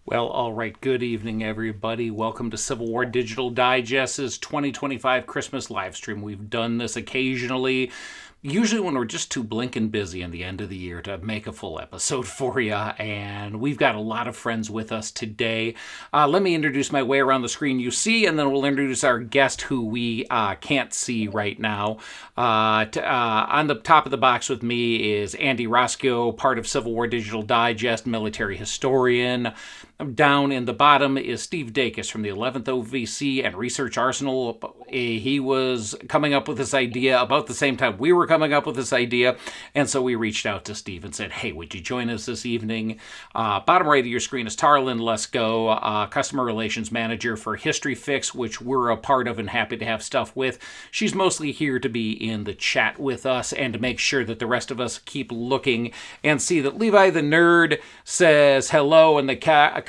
Well, all right. Good evening, everybody. Welcome to Civil War Digital Digest's 2025 Christmas live stream. We've done this occasionally, usually when we're just too blinking busy in the end of the year to make a full episode for you. And we've got a lot of friends with us today. Let me introduce my way around the screen you see, and then we'll introduce our guest who we can't see right now. On the top of the box with me is Andy Roscoe, part of Civil War Digital Digest, military historian. Down in the bottom is Steve Dacus from the 11th OVC and Research Arsenal. He was coming up with this idea about the same time we were coming up with this idea, and so we reached out to Steve and said, hey, would you join us this evening? Bottom right of your screen is Tarlin Lesko, Customer Relations Manager for History Fix, which we're a part of and happy to have stuff with. She's mostly here to be in the chat with us and to make sure that the rest of us keep looking and see that Levi the Nerd says hello, and the Kyle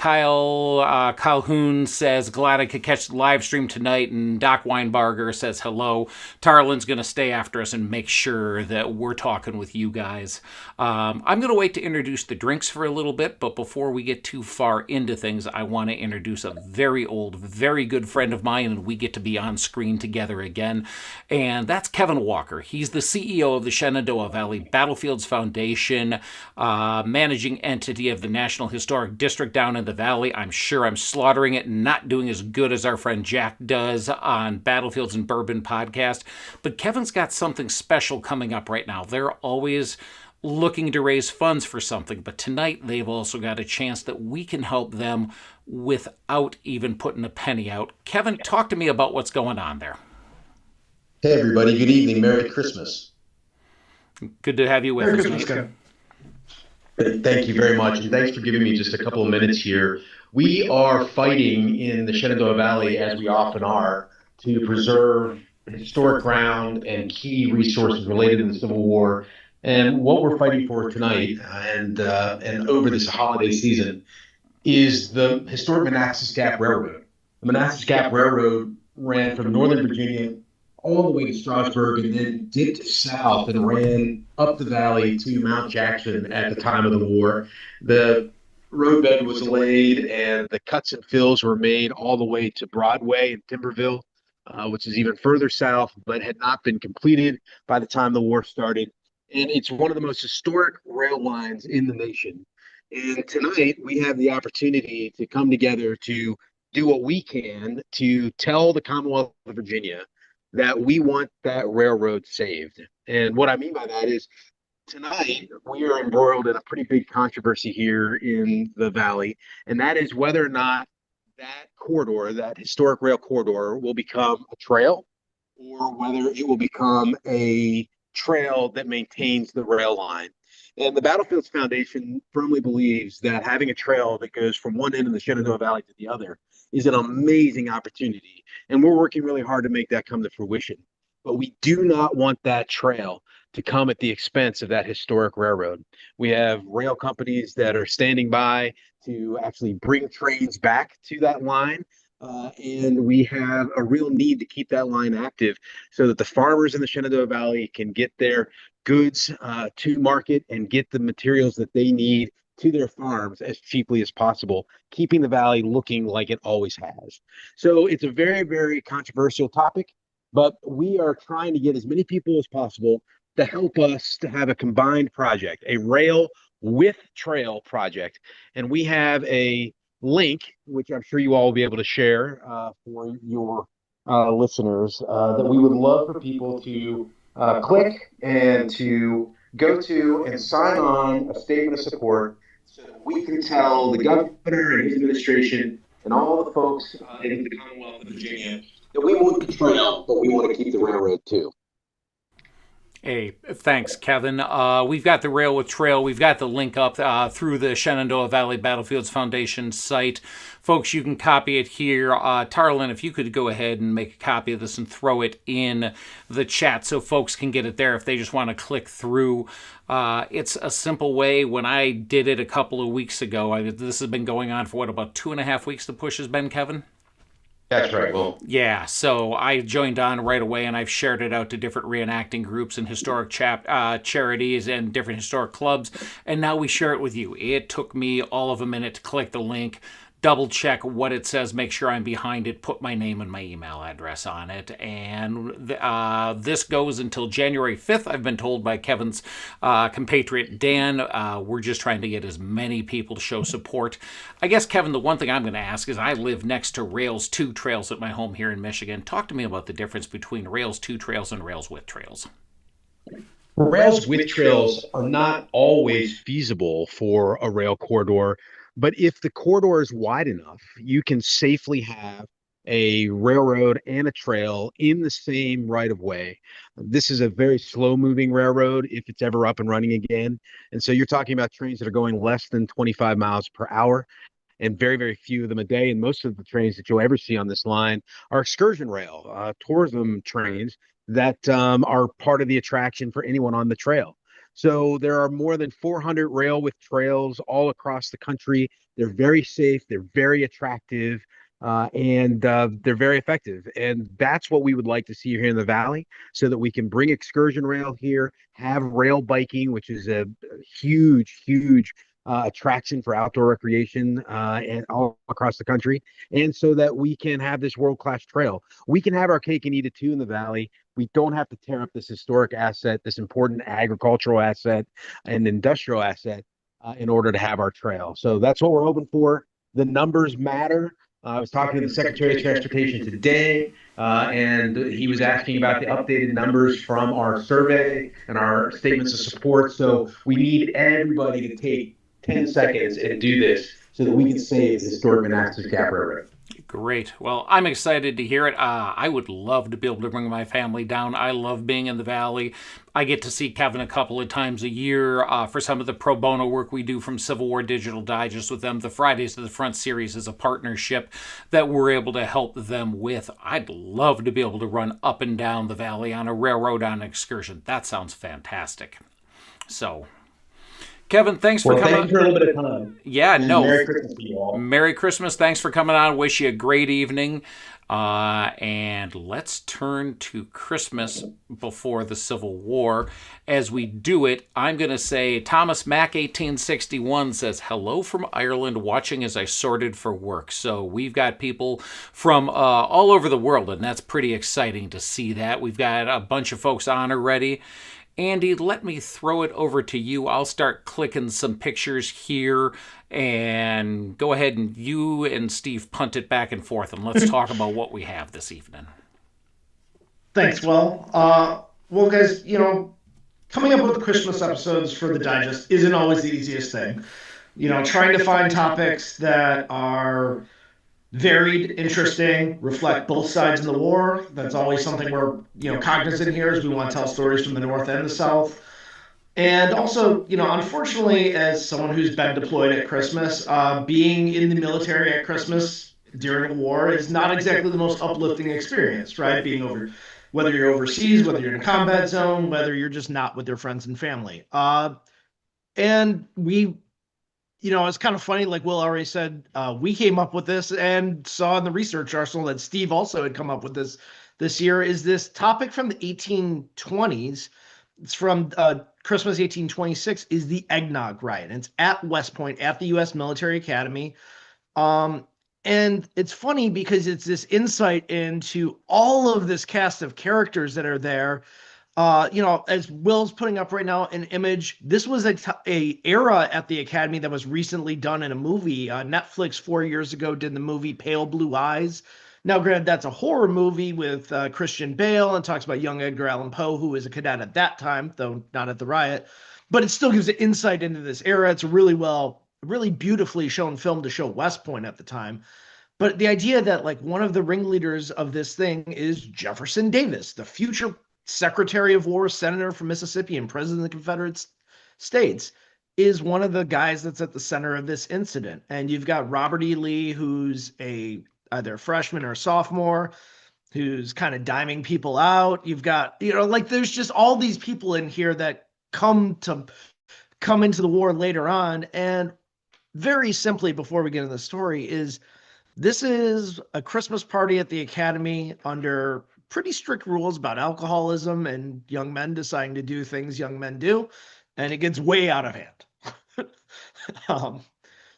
Calhoun says, glad I could catch the live stream tonight. And Doc Weinbarger says hello. Tarlin's going to stay after us and make sure that we're talking with you guys. I'm going to wait to introduce the drinks for a little bit, but before we get too far into things, I want to introduce a very old, very good friend of mine, and we get to be on screen together again. And that's Kevin Walker. He's the CEO of the Shenandoah Valley Battlefields Foundation, managing entity of the National Historic District down in the Valley. I'm sure I'm slaughtering it and not doing as good as our friend Jack does on Battlefields and Bourbon podcast. But Kevin's got something special coming up right now. They're always looking to raise funds for something, but tonight they've also got a chance that we can help them without even putting a penny out. Kevin, talk to me about what's going on there. Hey, everybody. Good evening. Merry Christmas. Good to have you with us. Merry Christmas. Thank you very much, and thanks for giving me just a couple of minutes here. We are fighting in the Shenandoah Valley, as we often are, to preserve historic ground and key resources related to the Civil War. And what we're fighting for tonight and over this holiday season is the historic Manassas Gap Railroad. The Manassas Gap Railroad ran from Northern Virginia all the way to Strasburg and then dipped south and ran up the valley to Mount Jackson at the time of the war. The roadbed was laid and the cuts and fills were made all the way to Broadway and Timberville, which is even further south, but had not been completed by the time the war started. And it's one of the most historic rail lines in the nation. And tonight we have the opportunity to come together to do what we can to tell the Commonwealth of Virginia that we want that railroad saved. And what I mean by that is tonight we are embroiled in a pretty big controversy here in the Valley, and that is whether or not that corridor, that historic rail corridor, will become a trail or whether it will become a trail that maintains the rail line. And the Battlefields Foundation firmly believes that having a trail that goes from one end of the Shenandoah Valley to the other is an amazing opportunity. And we're working really hard to make that come to fruition. But we do not want that trail to come at the expense of that historic railroad. We have rail companies that are standing by to actually bring trains back to that line. And we have a real need to keep that line active so that the farmers in the Shenandoah Valley can get their goods to market and get the materials that they need to their farms as cheaply as possible, keeping the valley looking like it always has. So it's a very, very controversial topic, but we are trying to get as many people as possible to help us to have a combined project, a rail with trail project. And we have a link, which I'm sure you all will be able to share for your listeners, that we would love for people to click and to go to and sign on a statement of support so that we can tell the governor and his administration and all the folks in the Commonwealth of Virginia that we want the trail, but we want to keep the railroad too. Hey, thanks, Kevin. We've got the Rail with Trail. We've got the link up through the Shenandoah Valley Battlefields Foundation site. Folks, you can copy it here. Tarlin, if you could go ahead and make a copy of this and throw it in the chat so folks can get it there if they just want to click through. It's a simple way. When I did it a couple of weeks ago, this has been going on for, about 2.5 weeks the push has been, Kevin? That's right. Well, yeah, so I joined on right away, and I've shared it out to different reenacting groups and historic charities and different historic clubs, and now we share it with you. It took me all of a minute to click the link. double check what it says, make sure I'm behind it, put my name and my email address on it. And this goes until January 5th, I've been told by Kevin's compatriot Dan. We're just trying to get as many people to show support. I guess, Kevin, the one thing I'm going to ask is I live next to Rails 2 trails at my home here in Michigan. Talk to me about the difference between Rails 2 trails and Rails with trails. Rails with trails are not always feasible for a rail corridor, but if the corridor is wide enough, you can safely have a railroad and a trail in the same right of way. This is a very slow moving railroad if it's ever up and running again. And so you're talking about trains that are going less than 25 miles per hour and very, very few of them a day. And most of the trains that you'll ever see on this line are excursion rail, tourism trains that are part of the attraction for anyone on the trail. So there are more than 400 rail with trails all across the country. They're very safe, they're very attractive, and they're very effective. And that's what we would like to see here in the Valley so that we can bring excursion rail here, have rail biking, which is a huge, huge attraction for outdoor recreation and all across the country, and so that we can have this world-class trail. We can have our cake and eat it too in the Valley. We don't have to tear up this historic asset, this important agricultural asset and industrial asset in order to have our trail. So that's what we're hoping for. The numbers matter. I was talking to the Secretary of Transportation today, and he was asking about the updated numbers from our survey and our statements of support. So we need everybody to take 10 seconds and do this so that we can save the historic Manassas Gap Railroad. Great. Well, I'm excited to hear it. I would love to be able to bring my family down. I love being in the Valley. I get to see Kevin a couple of times a year for some of the pro bono work we do from Civil War Digital Digest with them. The Fridays to the Front series is a partnership that we're able to help them with. I'd love to be able to run up and down the Valley on a railroad on an excursion. That sounds fantastic. So, Kevin, thanks for coming. Thanks for a little bit of time. Yeah, And no. Merry Christmas to you all. Merry Christmas. Thanks for coming on. Wish you a great evening. And let's turn to Christmas before the Civil War. As we do it, I'm going to say Thomas Mack 1861 says, "Hello from Ireland, watching as I sorted for work." So we've got people from all over the world, and that's pretty exciting to see that. We've got a bunch of folks on already. Andy, let me throw it over to you. I'll start clicking some pictures here and go ahead and you and Steve punt it back and forth and let's talk about what we have this evening. Thanks, Will. Well, guys, coming up with Christmas episodes for the digest isn't always the easiest thing. Trying to find topics that are varied, interesting, reflect both sides of the war. That's always something we're, cognizant here as we want to tell stories from the North and the South. And also, unfortunately, as someone who's been deployed at Christmas, being in the military at Christmas during a war is not exactly the most uplifting experience, right? Whether you're overseas, whether you're in a combat zone, whether you're just not with your friends and family. And we it's kind of funny, like Will already said, we came up with this and saw in the research arsenal that Steve also had come up with this year, is this topic from the 1820s. It's from Christmas 1826, is the Eggnog Riot. And it's at West Point, at the U.S. Military Academy. And it's funny because it's this insight into all of this cast of characters that are there. As Will's putting up right now an image, this was a era at the Academy that was recently done in a movie. Netflix 4 years ago did the movie Pale Blue Eyes. Now, granted, that's a horror movie with Christian Bale and talks about young Edgar Allan Poe, who was a cadet at that time, though not at the riot. But it still gives an insight into this era. It's a really beautifully shown film to show West Point at the time. But the idea that one of the ringleaders of this thing is Jefferson Davis, the future Secretary of War, senator from Mississippi, and president of the Confederate States, is one of the guys that's at the center of this incident. And you've got Robert E. Lee, who's either a freshman or a sophomore, who's kind of diming people out. You've got, there's just all these people in here that come into the war later on. And very simply, before we get into the story, this is a Christmas party at the Academy under pretty strict rules about alcoholism and young men deciding to do things young men do, and it gets way out of hand.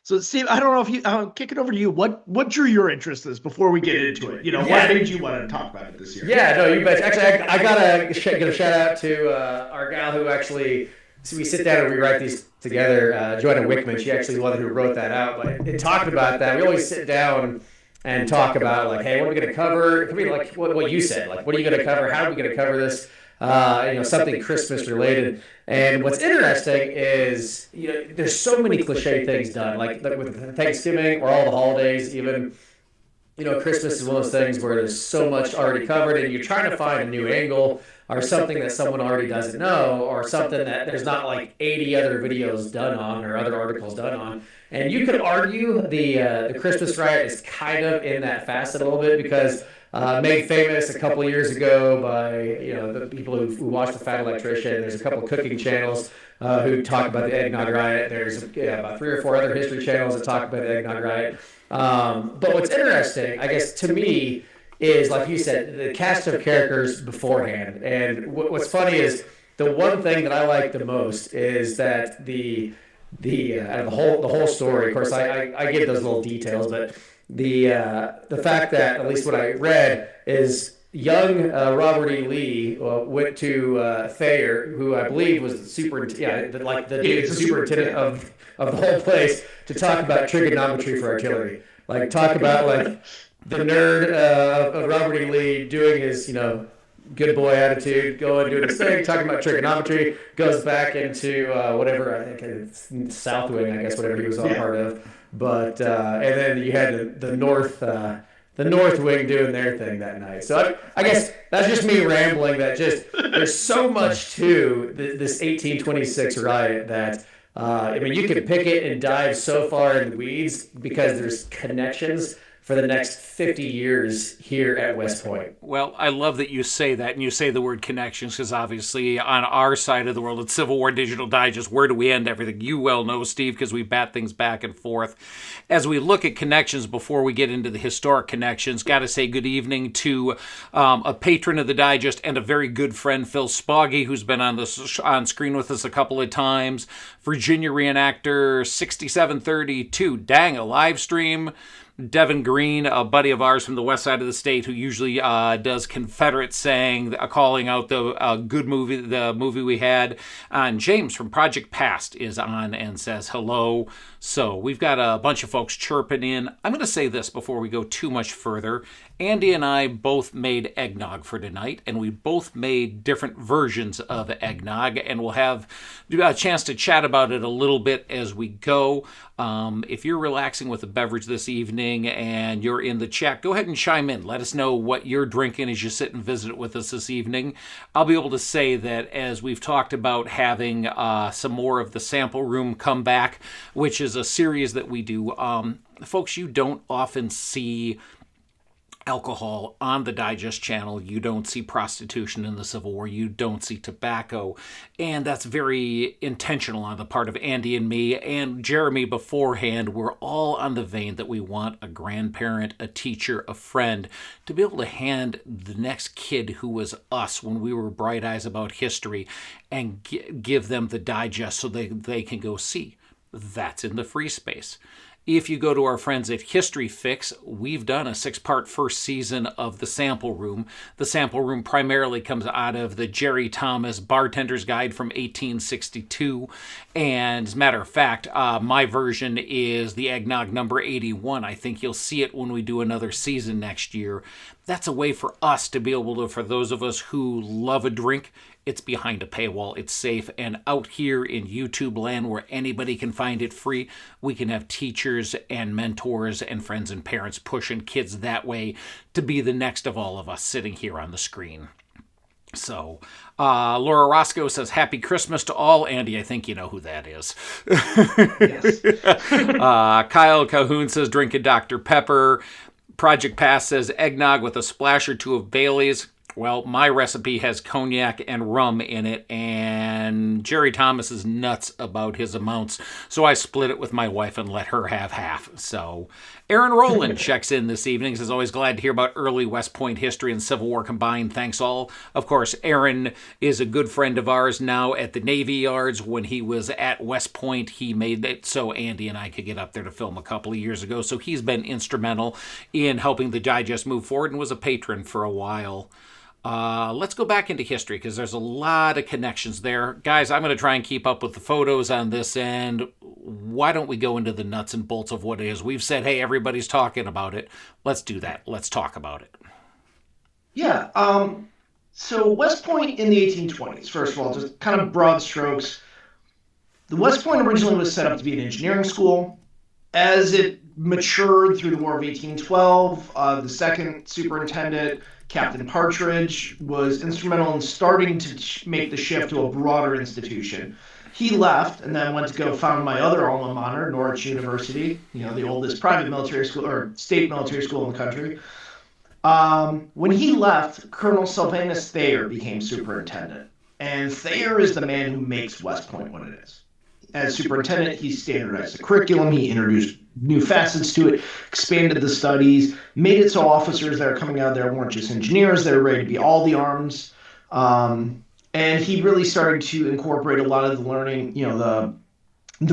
So, Steve, I don't know if you kick it over to you. What drew your interest in this before we get into it? What made you want to talk about it this year? Yeah, no, you bet. Actually, I gotta give a shout out to our gal who actually. So we sit down and we write these together. Joanna Wickman, she actually was the one who wrote that out. But it talked about that. We always sit down and talk about like, hey, what are we going to cover? It could be like what you said. Like, what are you going to cover? How are we going to cover this? Something Christmas related. And what's interesting is, there's so many cliche things done, like with Thanksgiving or all the holidays, even. Christmas is one of those things where there's so much already covered, and you're trying to find a new angle or something that someone already doesn't know, or something that there's not like 80 other videos done on or other articles done on. And you could argue the Christmas riot is kind of in that facet a little bit because made famous a couple of years ago by the people who watch The Fat Electrician. There's a couple of cooking channels who talk about the eggnog riot. There's about 3 or 4 other history channels that talk about the eggnog riot. But what's interesting, I guess, to me, is, like you said, the cast of characters beforehand. And what's funny is the one thing that I like the most is that the whole story. Of course, I give those little details, but the fact that, at least what I read, is young Robert E. Lee went to Thayer, who I believe was the superintendent, the superintendent of the whole place, to talk about trigonometry for artillery. Like, talk about like the nerd of Robert E. Lee doing his good boy attitude, doing his thing, talking about trigonometry, goes back into whatever, I think it's South Wing, I guess, whatever he was on part of. But and then you had the North Wing doing their thing that night. So I guess that's just me rambling. That just there's so much to this 1826 riot that you can pick it and dive so far in the weeds because there's connections for the next 50 years here at West Point. Well, I love that you say that, and you say the word connections, because obviously on our side of the world, at Civil War Digital Digest, where do we end everything? You well know, Steve, because we bat things back and forth. As we look at connections, before we get into the historic connections, got to say good evening to a patron of the Digest and a very good friend, Phil Spoggy, who's been on screen with us a couple of times. Virginia reenactor 6732, dang, a live stream. Devin Green, a buddy of ours from the west side of the state who usually does Confederate saying, calling out the good movie, the movie we had. And James from Project Past is on and says hello. So we've got a bunch of folks chirping in. I'm going to say this before we go too much further. Andy and I both made eggnog for tonight, and we both made different versions of eggnog, and we'll have a chance to chat about it a little bit as we go. If you're relaxing with a beverage this evening and you're in the chat, go ahead and chime in. Let us know what you're drinking as you sit and visit with us this evening. I'll be able to say that as we've talked about having some more of the sample room come back, which is a series that we do. Folks, you don't often see alcohol on the Digest channel. You don't see prostitution in the Civil War. You don't see tobacco. And that's very intentional on the part of Andy and me and Jeremy beforehand. We're all on the vein that we want a grandparent, a teacher, a friend to be able to hand the next kid who was us when we were bright eyes about history and give them the Digest so they can go see. That's in the free space. If you go to our friends at History Fix, we've done a 6-part first season of The Sample Room. The Sample Room primarily comes out of the Jerry Thomas Bartender's Guide from 1862. And as a matter of fact, my version is the eggnog number 81. I think you'll see it when we do another season next year. That's a way for us to be able to, for those of us who love a drink, it's behind a paywall, it's safe, and out here in YouTube land where anybody can find it free, we can have teachers and mentors and friends and parents pushing kids that way to be the next of all of us sitting here on the screen. So, Laura Roscoe says, Happy Christmas to all. Andy, I think you know who that is. Yes. Kyle Cahoon says, Drinking Dr. Pepper. Project Pass says, Eggnog with a splash or two of Bailey's. Well, my recipe has cognac and rum in it, and Jerry Thomas is nuts about his amounts, so I split it with my wife and let her have half. So, Aaron Rowland checks in this evening. Says, always glad to hear about early West Point history and Civil War combined. Thanks all. Of course, Aaron is a good friend of ours now at the Navy Yards. When he was at West Point, he made it so Andy and I could get up there to film a couple of years ago. So he's been instrumental in helping the digest move forward and was a patron for a while. Let's go back into history because there's a lot of connections there. Guys, I'm going to try and keep up with the photos on this end. Why don't we go into the nuts and bolts of what it is? We've said, hey, everybody's talking about it. Let's do that. Let's talk about it. Yeah. So West Point in the 1820s, first of all, just kind of broad strokes. The West Point originally was set up to be an engineering school. As it matured through the War of 1812, the second superintendent, Captain Partridge, was instrumental in starting to make the shift to a broader institution. He left and then went to go found my other alma mater, Norwich University, the oldest private military school or state military school in the country. When he left, Colonel Sylvanus Thayer became superintendent. And Thayer is the man who makes West Point what it is. As superintendent, he standardized the curriculum, he introduced new facets to it, expanded the studies, made it so officers that are coming out of there weren't just engineers, they were ready to be all the arms. And he really started to incorporate a lot of the learning, the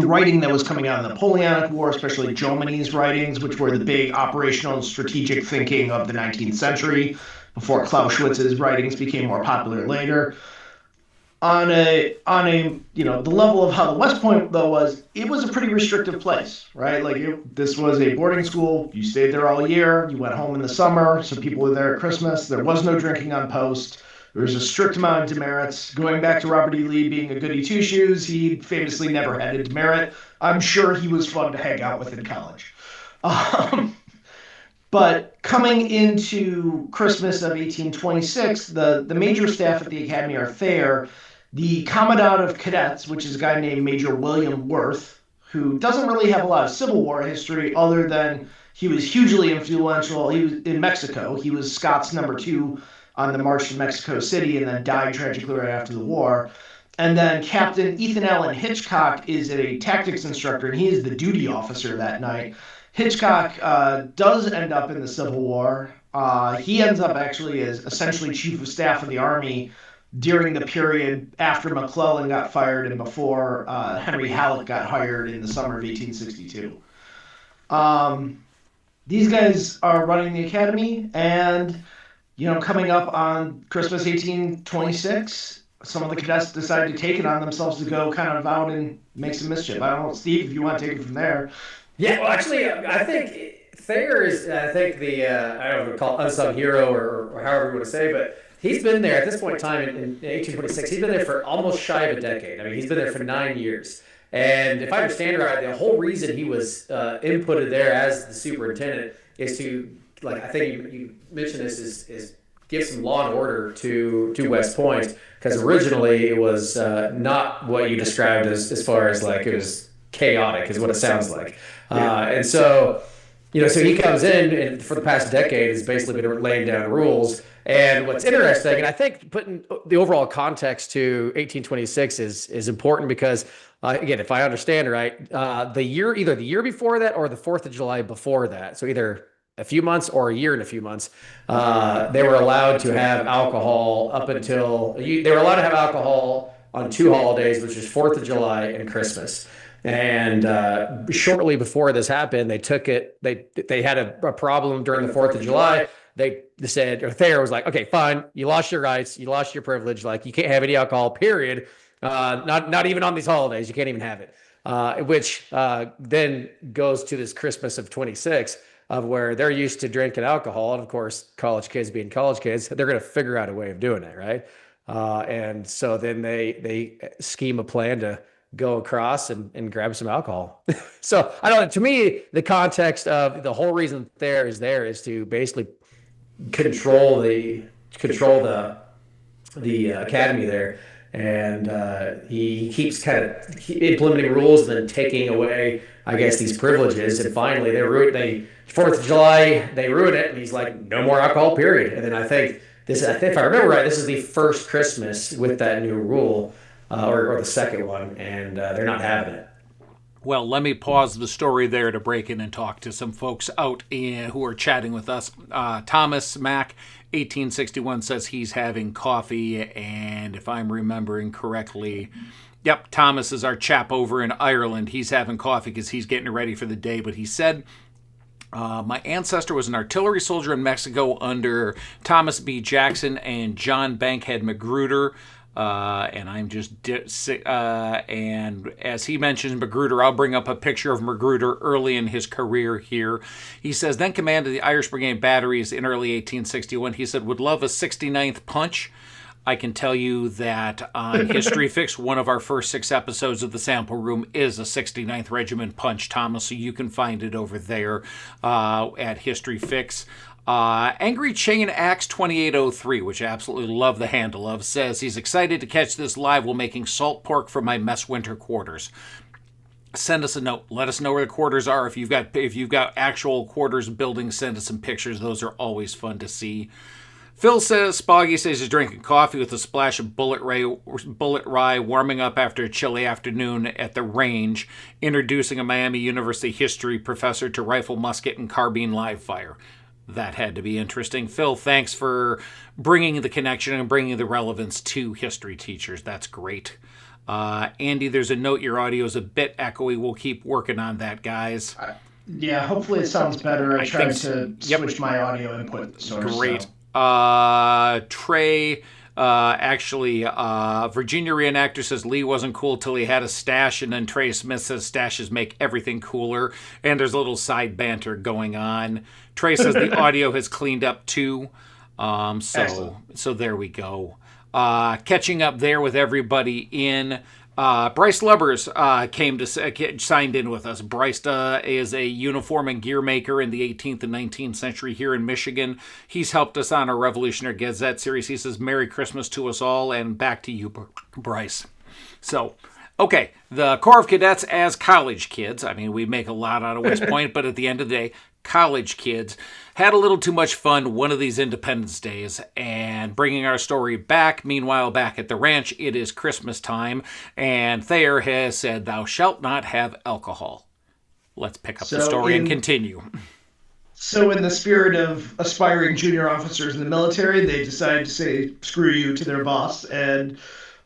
writing that was coming out of the Napoleonic War, especially Jomini's writings, which were the big operational and strategic thinking of the 19th century, before Clausewitz's writings became more popular later. On a the level of how the West Point though was, it was a pretty restrictive place, right? Like this was a boarding school. You stayed there all year. You went home in the summer, so people were there at Christmas. There was no drinking on post. There was a strict amount of demerits. Going back to Robert E. Lee being a goody two shoes, he famously never had a demerit. I'm sure he was fun to hang out with in college. But coming into Christmas of 1826, the major staff at the Academy are Thayer. The Commandant of Cadets, which is a guy named Major William Worth, who doesn't really have a lot of Civil War history other than he was hugely influential. He was in Mexico. He was Scott's number 2 on the march to Mexico City and then died tragically right after the war. And then Captain Ethan Allen Hitchcock is a tactics instructor, and he is the duty officer that night. Hitchcock does end up in the Civil War. He ends up actually as essentially chief of staff of the Army during the period after McClellan got fired and before Henry Halleck got hired in the summer of 1862. These guys are running the academy, and coming up on Christmas 1826, some of the cadets decided to take it on themselves to go kind of out and make some mischief. I don't know, Steve, if you want to take it from there. Yeah, well, actually, I think Thayer is, I don't know if we call it unsung hero or however you want to say, but he's been there at this point in time in 1826. He's been there for almost shy of a decade. I mean, he's been there for 9 years. And if I understand it right, the whole reason he was inputted there as the superintendent is to, I think you mentioned this, is give some law and order to West Point, because originally it was not what you described as far as it was chaotic is what it sounds like. And so, so he comes in and for the past decade has basically been laying down rules. And what's interesting, and I think putting the overall context to 1826 is important because, again, if I understand it right, either the year before that or the 4th of July before that, so either a few months or a year and a few months, they were allowed to have alcohol up until, they were allowed to have alcohol on 2 holidays, which is 4th of July and Christmas. And shortly before this happened, they had a problem during the 4th of July. They said, or Thayer was like, okay, fine, you lost your rights, you lost your privilege, you can't have any alcohol, period. Not even on these holidays, you can't even have it. Which then goes to this Christmas of 26, of where they're used to drinking alcohol, and of course, college kids being college kids, they're going to figure out a way of doing it, right? And so then they scheme a plan to go across and grab some alcohol. So I don't know. To me, the context of the whole reason Thayer is there is to basically control the academy there, and he keeps kind of implementing rules and then taking away, I guess, these privileges. And finally, 4th of July, they ruin it, and he's like, no more alcohol, period. And then I think this, I think, if I remember right, this is the first Christmas with that new rule, or the second one, and they're not having it. Well, let me pause the story there to break in and talk to some folks out who are chatting with us. Thomas Mack, 1861, says he's having coffee, and if I'm remembering correctly, yep, Thomas is our chap over in Ireland. He's having coffee because he's getting ready for the day, but he said, my ancestor was an artillery soldier in Mexico under Thomas B. Jackson and John Bankhead Magruder. And I'm just and as he mentions Magruder, I'll bring up a picture of Magruder early in his career here. He says, then commanded the Irish Brigade batteries in early 1861. He said, would love a 69th punch. I can tell you that on History Fix, one of our first 6 episodes of the Sample Room is a 69th Regiment punch, Thomas, so you can find it over there at History Fix. Angry Chain Axe 2803, which I absolutely love the handle of, says he's excited to catch this live while making salt pork for my mess winter quarters. Send us a note. Let us know where the quarters are. If you've got actual quarters buildings, send us some pictures. Those are always fun to see. Phil says, Spoggy says he's drinking coffee with a splash of bullet rye, warming up after a chilly afternoon at the range, introducing a Miami University history professor to rifle, musket, and carbine live fire. That had to be interesting. Phil, thanks for bringing the connection and bringing the relevance to history teachers. That's great. Andy, there's a note. Your audio is a bit echoey. We'll keep working on that, guys. Yeah, hopefully it sounds better. I tried to switch my audio input source. Great. Trey, Virginia reenactor says Lee wasn't cool till he had a stash, and then Trey Smith says stashes make everything cooler, and there's a little side banter going on. Trey says the audio has cleaned up too, so there we go. Catching up there with everybody in. Bryce Lubbers signed in with us. Bryce is a uniform and gear maker in the 18th and 19th century here in Michigan. He's helped us on our Revolutionary Gazette series. He says, Merry Christmas to us all, and back to you, Bryce. So, okay, the Corps of Cadets as college kids. I mean, we make a lot out of West Point, but at the end of the day, college kids had a little too much fun one of these Independence Days and bringing our story back. Meanwhile, back at the ranch, it is Christmas time, and Thayer has said, thou shalt not have alcohol. Let's pick up the story and continue. So in the spirit of aspiring junior officers in the military, they decided to say, screw you to their boss, and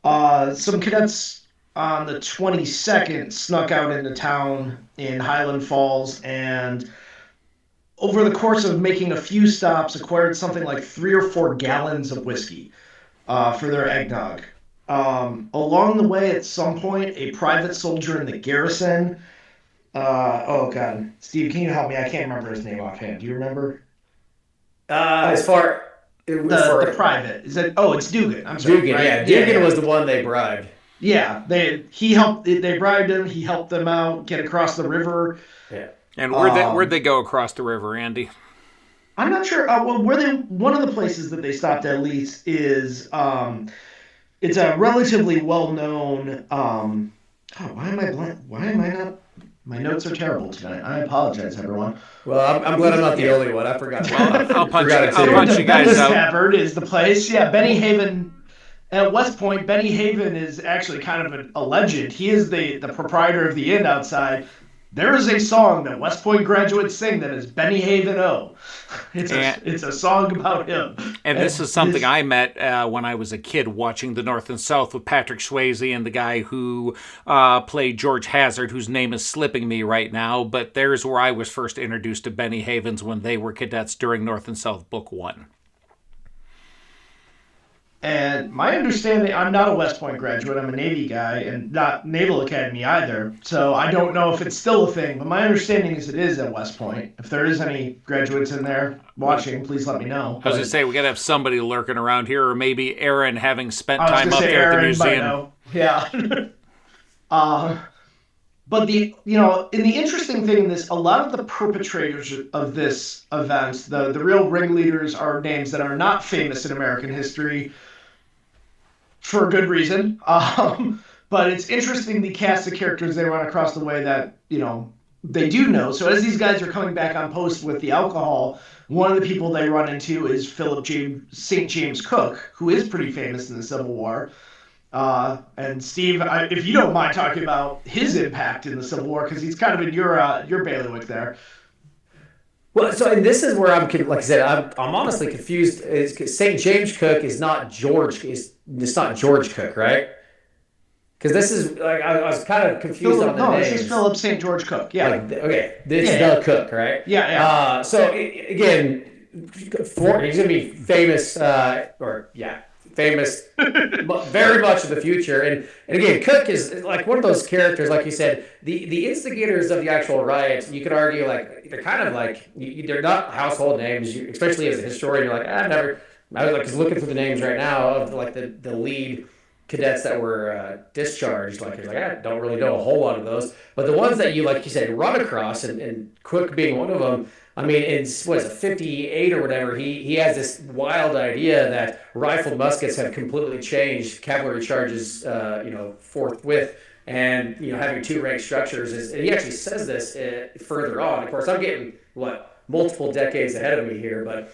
some cadets on the 22nd snuck out into town in Highland Falls and over the course of making a few stops, acquired something like 3 or 4 gallons of whiskey for their eggnog. Along the way, at some point, a private soldier in the garrison. Oh God, Steve, can you help me? I can't remember his name offhand. Do you remember? The private is that? Oh, it's Dugan. I'm sorry. Dugan, right? yeah. Dugan was the one they bribed. Yeah, they bribed him. He helped them out get across the river. Yeah. And where'd they go across the river, Andy? I'm not sure. One of the places that they stopped at least is it's a relatively well-known. Why am I blank? Why am I not? My notes are terrible tonight. I apologize, everyone. Well, I'm glad I'm not the only one. I forgot. I'll punch you guys out. Tavern is the place. Yeah, Benny Haven. At West Point, Benny Haven is actually kind of a legend. He is the proprietor of the inn outside. There is a song that West Point graduates sing that is Benny Haven O. It's a song about him. And this is something I met when I was a kid watching The North and South with Patrick Swayze and the guy who played George Hazard, whose name is slipping me right now. But there's where I was first introduced to Benny Havens when they were cadets during North and South Book 1. And my understanding, I'm not a West Point graduate. I'm a Navy guy and not Naval Academy either. So I don't know if it's still a thing. But my understanding is it is at West Point. If there is any graduates in there watching, please let me know. I was going to say, we got to have somebody lurking around here, or maybe Aaron having spent time up there at the museum. Yeah. But in the interesting thing in this, a lot of the perpetrators of this event, the real ringleaders, are names that are not famous in American history. For a good reason. But it's interesting the cast of characters they run across the way that, they do know. So as these guys are coming back on post with the alcohol, one of the people they run into is Philip James St. James Cook, who is pretty famous in the Civil War. And Steve, if you don't mind talking about his impact in the Civil War, because he's kind of in your bailiwick there. Well, so and this is where like I said, I'm honestly confused. St. James Cook is not George. It's not George Cook, right? Because this is like I was kind of confused on the names. This is Philip St. George Cook. Yeah. Like, okay, this is the Cook, right? Yeah, yeah. Again, he's gonna be famous, famous, very much in the future. And again, Cook is like one of those characters, like you said, the instigators of the actual riots. You could argue like they're kind of like they're not household names, especially as a historian. You're like, I was like just looking through the names right now of like the lead cadets that were discharged. Like you're like, I don't really know a whole lot of those, but the ones that you like you said run across, and Cook being one of them. I mean, in what is it, 58 or whatever, he has this wild idea that rifled muskets have completely changed cavalry charges, forthwith, and having two rank structures is. And he actually says this further on. Of course, I'm getting multiple decades ahead of me here, but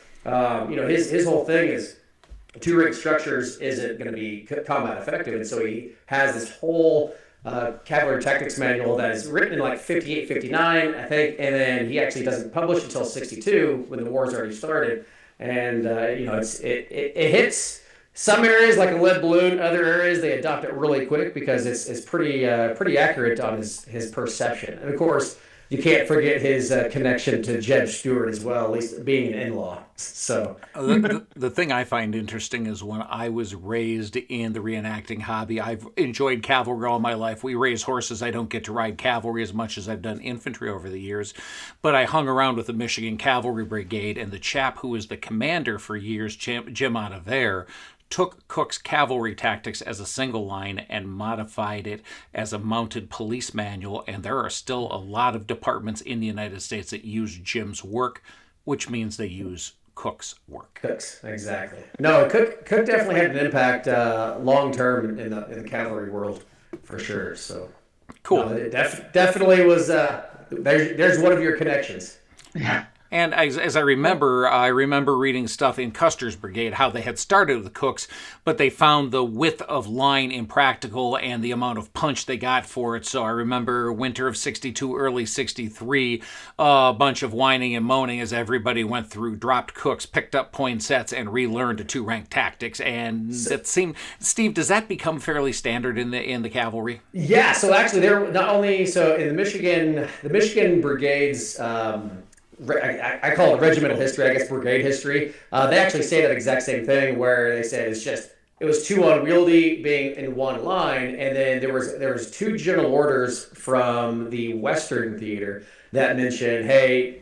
his whole thing is two rank structures isn't going to be combat effective, and so he has this whole cavalry tactics manual that is written in like 58, 59, I think, and then he actually doesn't publish until 62 when the war's already started. And it hits some areas like a lead balloon, other areas they adopt it really quick because it's pretty accurate on his perception. And of course, you can't forget his connection to Jeb Stuart as well, at least being an in-law. So the thing I find interesting is when I was raised in the reenacting hobby, I've enjoyed cavalry all my life. We raise horses. I don't get to ride cavalry as much as I've done infantry over the years, but I hung around with the Michigan Cavalry Brigade, and the chap who was the commander for years, Jim Onivere, took Cook's cavalry tactics as a single line and modified it as a mounted police manual, and there are still a lot of departments in the United States that use Jim's work, which means they use Cook's work. Cook's, exactly. No, Cook definitely had an impact long term in the cavalry world, for sure. So cool. No, it definitely was. There's one of your connections. Yeah. And as I remember reading stuff in Custer's brigade, how they had started with Cooks, but they found the width of line impractical and the amount of punch they got for it. So I remember winter of 62, early 63, a bunch of whining and moaning as everybody went through, dropped Cooks, picked up poinsettias, and relearned a two-rank tactics. And that seemed, Steve, does that become fairly standard in the cavalry? Yeah. So actually, they're not only in the Michigan brigades. I call it regimental history, I guess brigade history. They actually say that exact same thing where they said it was too unwieldy being in one line, and then there was two general orders from the Western theater that mentioned, hey,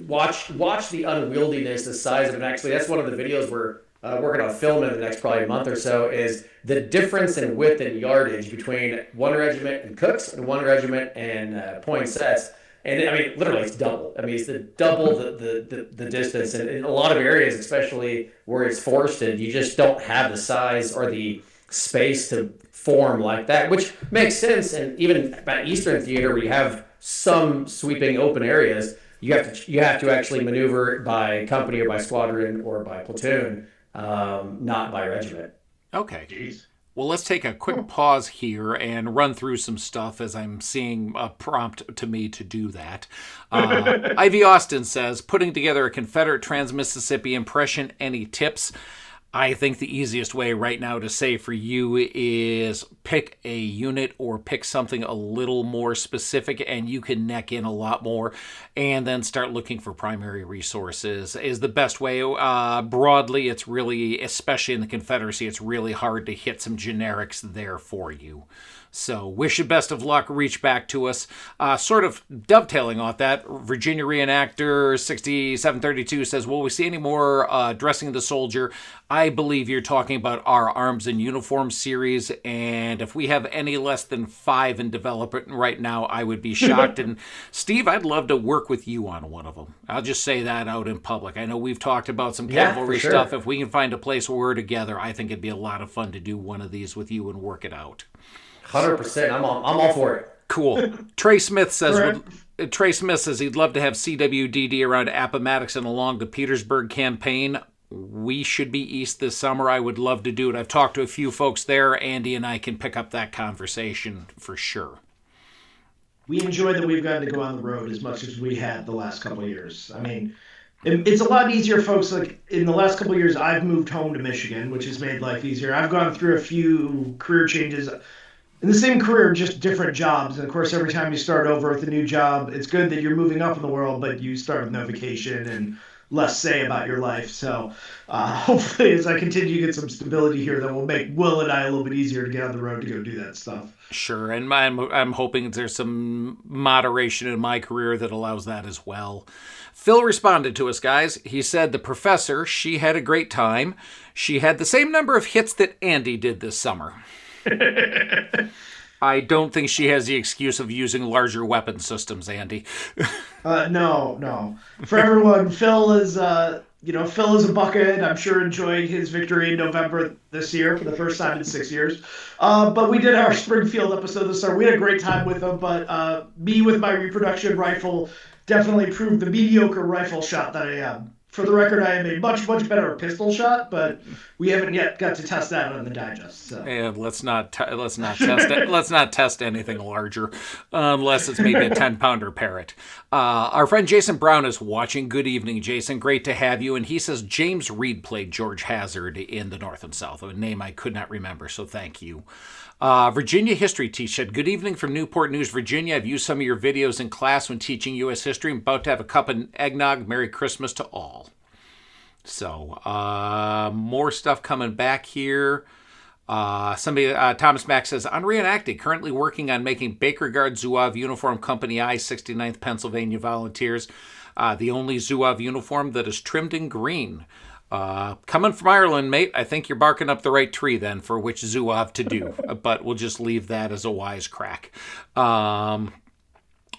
watch the unwieldiness, the size of it. And actually, that's one of the videos we're working on filming in the next probably month or so is the difference in width and yardage between one regiment and Cooks and one regiment and Poinsets. And I mean, literally, it's double. I mean, it's double the distance. And in a lot of areas, especially where it's forested, you just don't have the size or the space to form like that, which makes sense. And even at Eastern Theater, where you have some sweeping open areas, you have to actually maneuver by company or by squadron or by platoon, not by regiment. Okay. Jeez. Well, let's take a quick pause here and run through some stuff as I'm seeing a prompt to me to do that. Ivy Austin says, putting together a Confederate Trans-Mississippi impression, any tips? I think the easiest way right now to say for you is pick a unit or pick something a little more specific, and you can neck in a lot more, and then start looking for primary resources is the best way. Broadly, it's really, especially in the Confederacy, it's really hard to hit some generics there for you. So wish you best of luck. Reach back to us. Sort of dovetailing off that, Virginia Reenactor 6732 says, will we see any more Dressing the Soldier? I believe you're talking about our Arms and Uniform series, and if we have any less than 5 in development right now, I would be shocked. And Steve, I'd love to work with you on one of them. I'll just say that out in public. I know we've talked about some cavalry stuff. If we can find a place where we're together, I think it'd be a lot of fun to do one of these with you and work it out. 100%. I'm all for it. Cool. Trey Smith says, Trey Smith says he'd love to have CWDD around Appomattox and along the Petersburg campaign. We should be east this summer. I would love to do it. I've talked to a few folks there. Andy and I can pick up that conversation for sure. We enjoy that we've gotten to go on the road as much as we had the last couple of years. I mean, it's a lot easier, folks. Like in the last couple of years, I've moved home to Michigan, which has made life easier. I've gone through a few career changes in the same career, just different jobs. And of course, every time you start over with a new job, it's good that you're moving up in the world, but you start with no vacation and less say about your life. So hopefully, as I continue to get some stability here, that will make Will and I a little bit easier to get on the road to go do that stuff. Sure, and I'm hoping there's some moderation in my career that allows that as well. Phil responded to us, guys. He said, the professor, she had a great time. She had the same number of hits that Andy did this summer. I don't think she has the excuse of using larger weapon systems, Andy. No. For everyone, Phil is Phil is a bucket. I'm sure enjoying his victory in November this year for the first time in 6 years. But we did our Springfield episode this summer. We had a great time with him, but me with my reproduction rifle definitely proved the mediocre rifle shot that I am. For the record, I am a much, much better pistol shot, but we haven't yet got to test that on the digest. So. And let's not test it. Let's not test anything larger, unless it's maybe a 10-pounder parrot. Our friend Jason Brown is watching. Good evening, Jason. Great to have you. And he says James Reed played George Hazard in the North and South, a name I could not remember. So thank you. Virginia History Teach said, good evening from Newport News, Virginia. I've used some of your videos in class when teaching U.S. history. I'm about to have a cup of eggnog. Merry Christmas to all. So, more stuff coming back here. Thomas Mack says, on reenacting, currently working on making Baker Guard Zouave Uniform Company I, 69th Pennsylvania Volunteers, the only Zouave uniform that is trimmed in green. Coming from Ireland, mate, I think you're barking up the right tree then for which Zouave to do, but we'll just leave that as a wisecrack.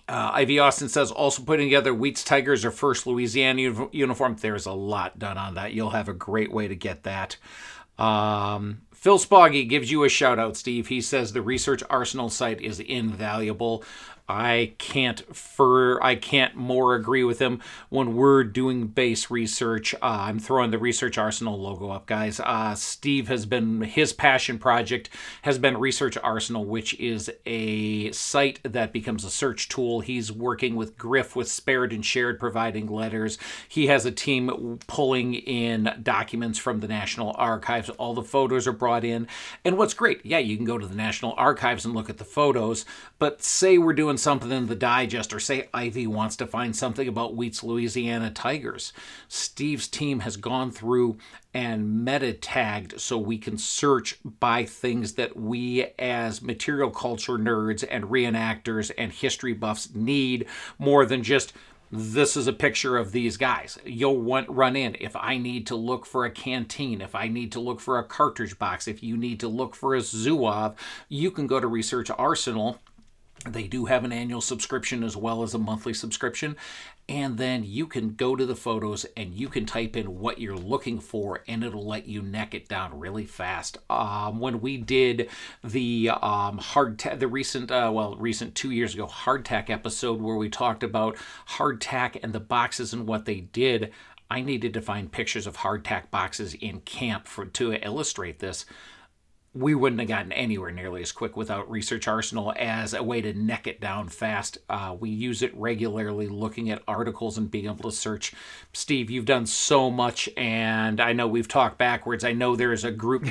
Ivy Austin says, also putting together Wheat's Tigers or first Louisiana uniform. There's a lot done on that. You'll have a great way to get that. Phil Spoggy gives you a shout out, Steve. He says the Research Arsenal site is invaluable. I can't more agree with him. When we're doing base research, I'm throwing the Research Arsenal logo up, guys. Steve his passion project has been Research Arsenal, which is a site that becomes a search tool. He's working with Griff with Spared and Shared, providing letters. He has a team pulling in documents from the National Archives. All the photos are brought in. And what's great, you can go to the National Archives and look at the photos, but say we're doing something in the digest, or say Ivy wants to find something about Wheat's Louisiana Tigers. Steve's team has gone through and meta-tagged so we can search by things that we as material culture nerds and reenactors and history buffs need more than just this is a picture of these guys. You'll run in. If I need to look for a canteen, if I need to look for a cartridge box, if you need to look for a Zouave, you can go to Research Arsenal. They do have an annual subscription as well as a monthly subscription. And then you can go to the photos and you can type in what you're looking for and it'll let you neck it down really fast. When we did the recent 2 years ago hardtack episode where we talked about hardtack and the boxes and what they did, I needed to find pictures of hardtack boxes in camp to illustrate this. We wouldn't have gotten anywhere nearly as quick without Research Arsenal as a way to neck it down fast. We use it regularly, looking at articles and being able to search. Steve, you've done so much, and I know we've talked backwards. I know there's a group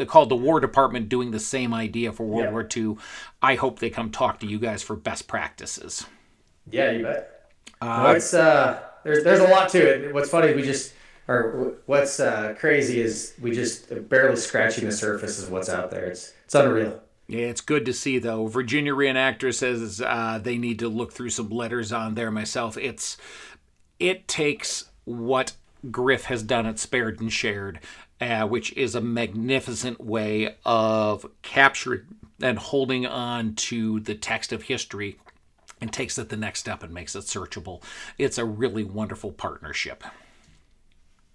called the War Department doing the same idea for World War II. I hope they come talk to you guys for best practices. Yeah, you bet. There's a lot to it. What's funny, what's crazy is we just barely scratching the surface of what's out there. It's unreal. Yeah, it's good to see, though. Virginia Reenactor says they need to look through some letters on there myself. It takes what Griff has done at Spared and Shared, which is a magnificent way of capturing and holding on to the text of history, and takes it the next step and makes it searchable. It's a really wonderful partnership.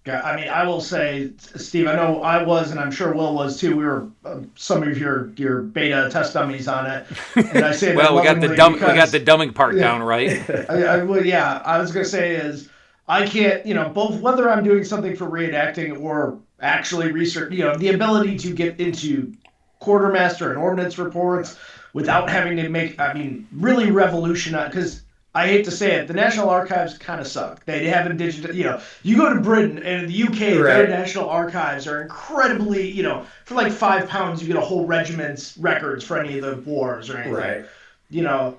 Yeah, I mean, I will say, Steve, I know I was, and I'm sure Will was too. We were some of your beta test dummies on it, and I say that Well, lovingly we got the because, dumbing part yeah, down right. well, yeah, I was gonna say is I can't, both whether I'm doing something for reenacting or actually research, the ability to get into quartermaster and ordnance reports without having to make, I mean, really revolutionize because. I hate to say it, the National Archives kind of suck. They haven't digital, you go to Britain and in the UK, their Right. National Archives are incredibly, for like £5, you get a whole regiment's records for any of the wars or anything. Right.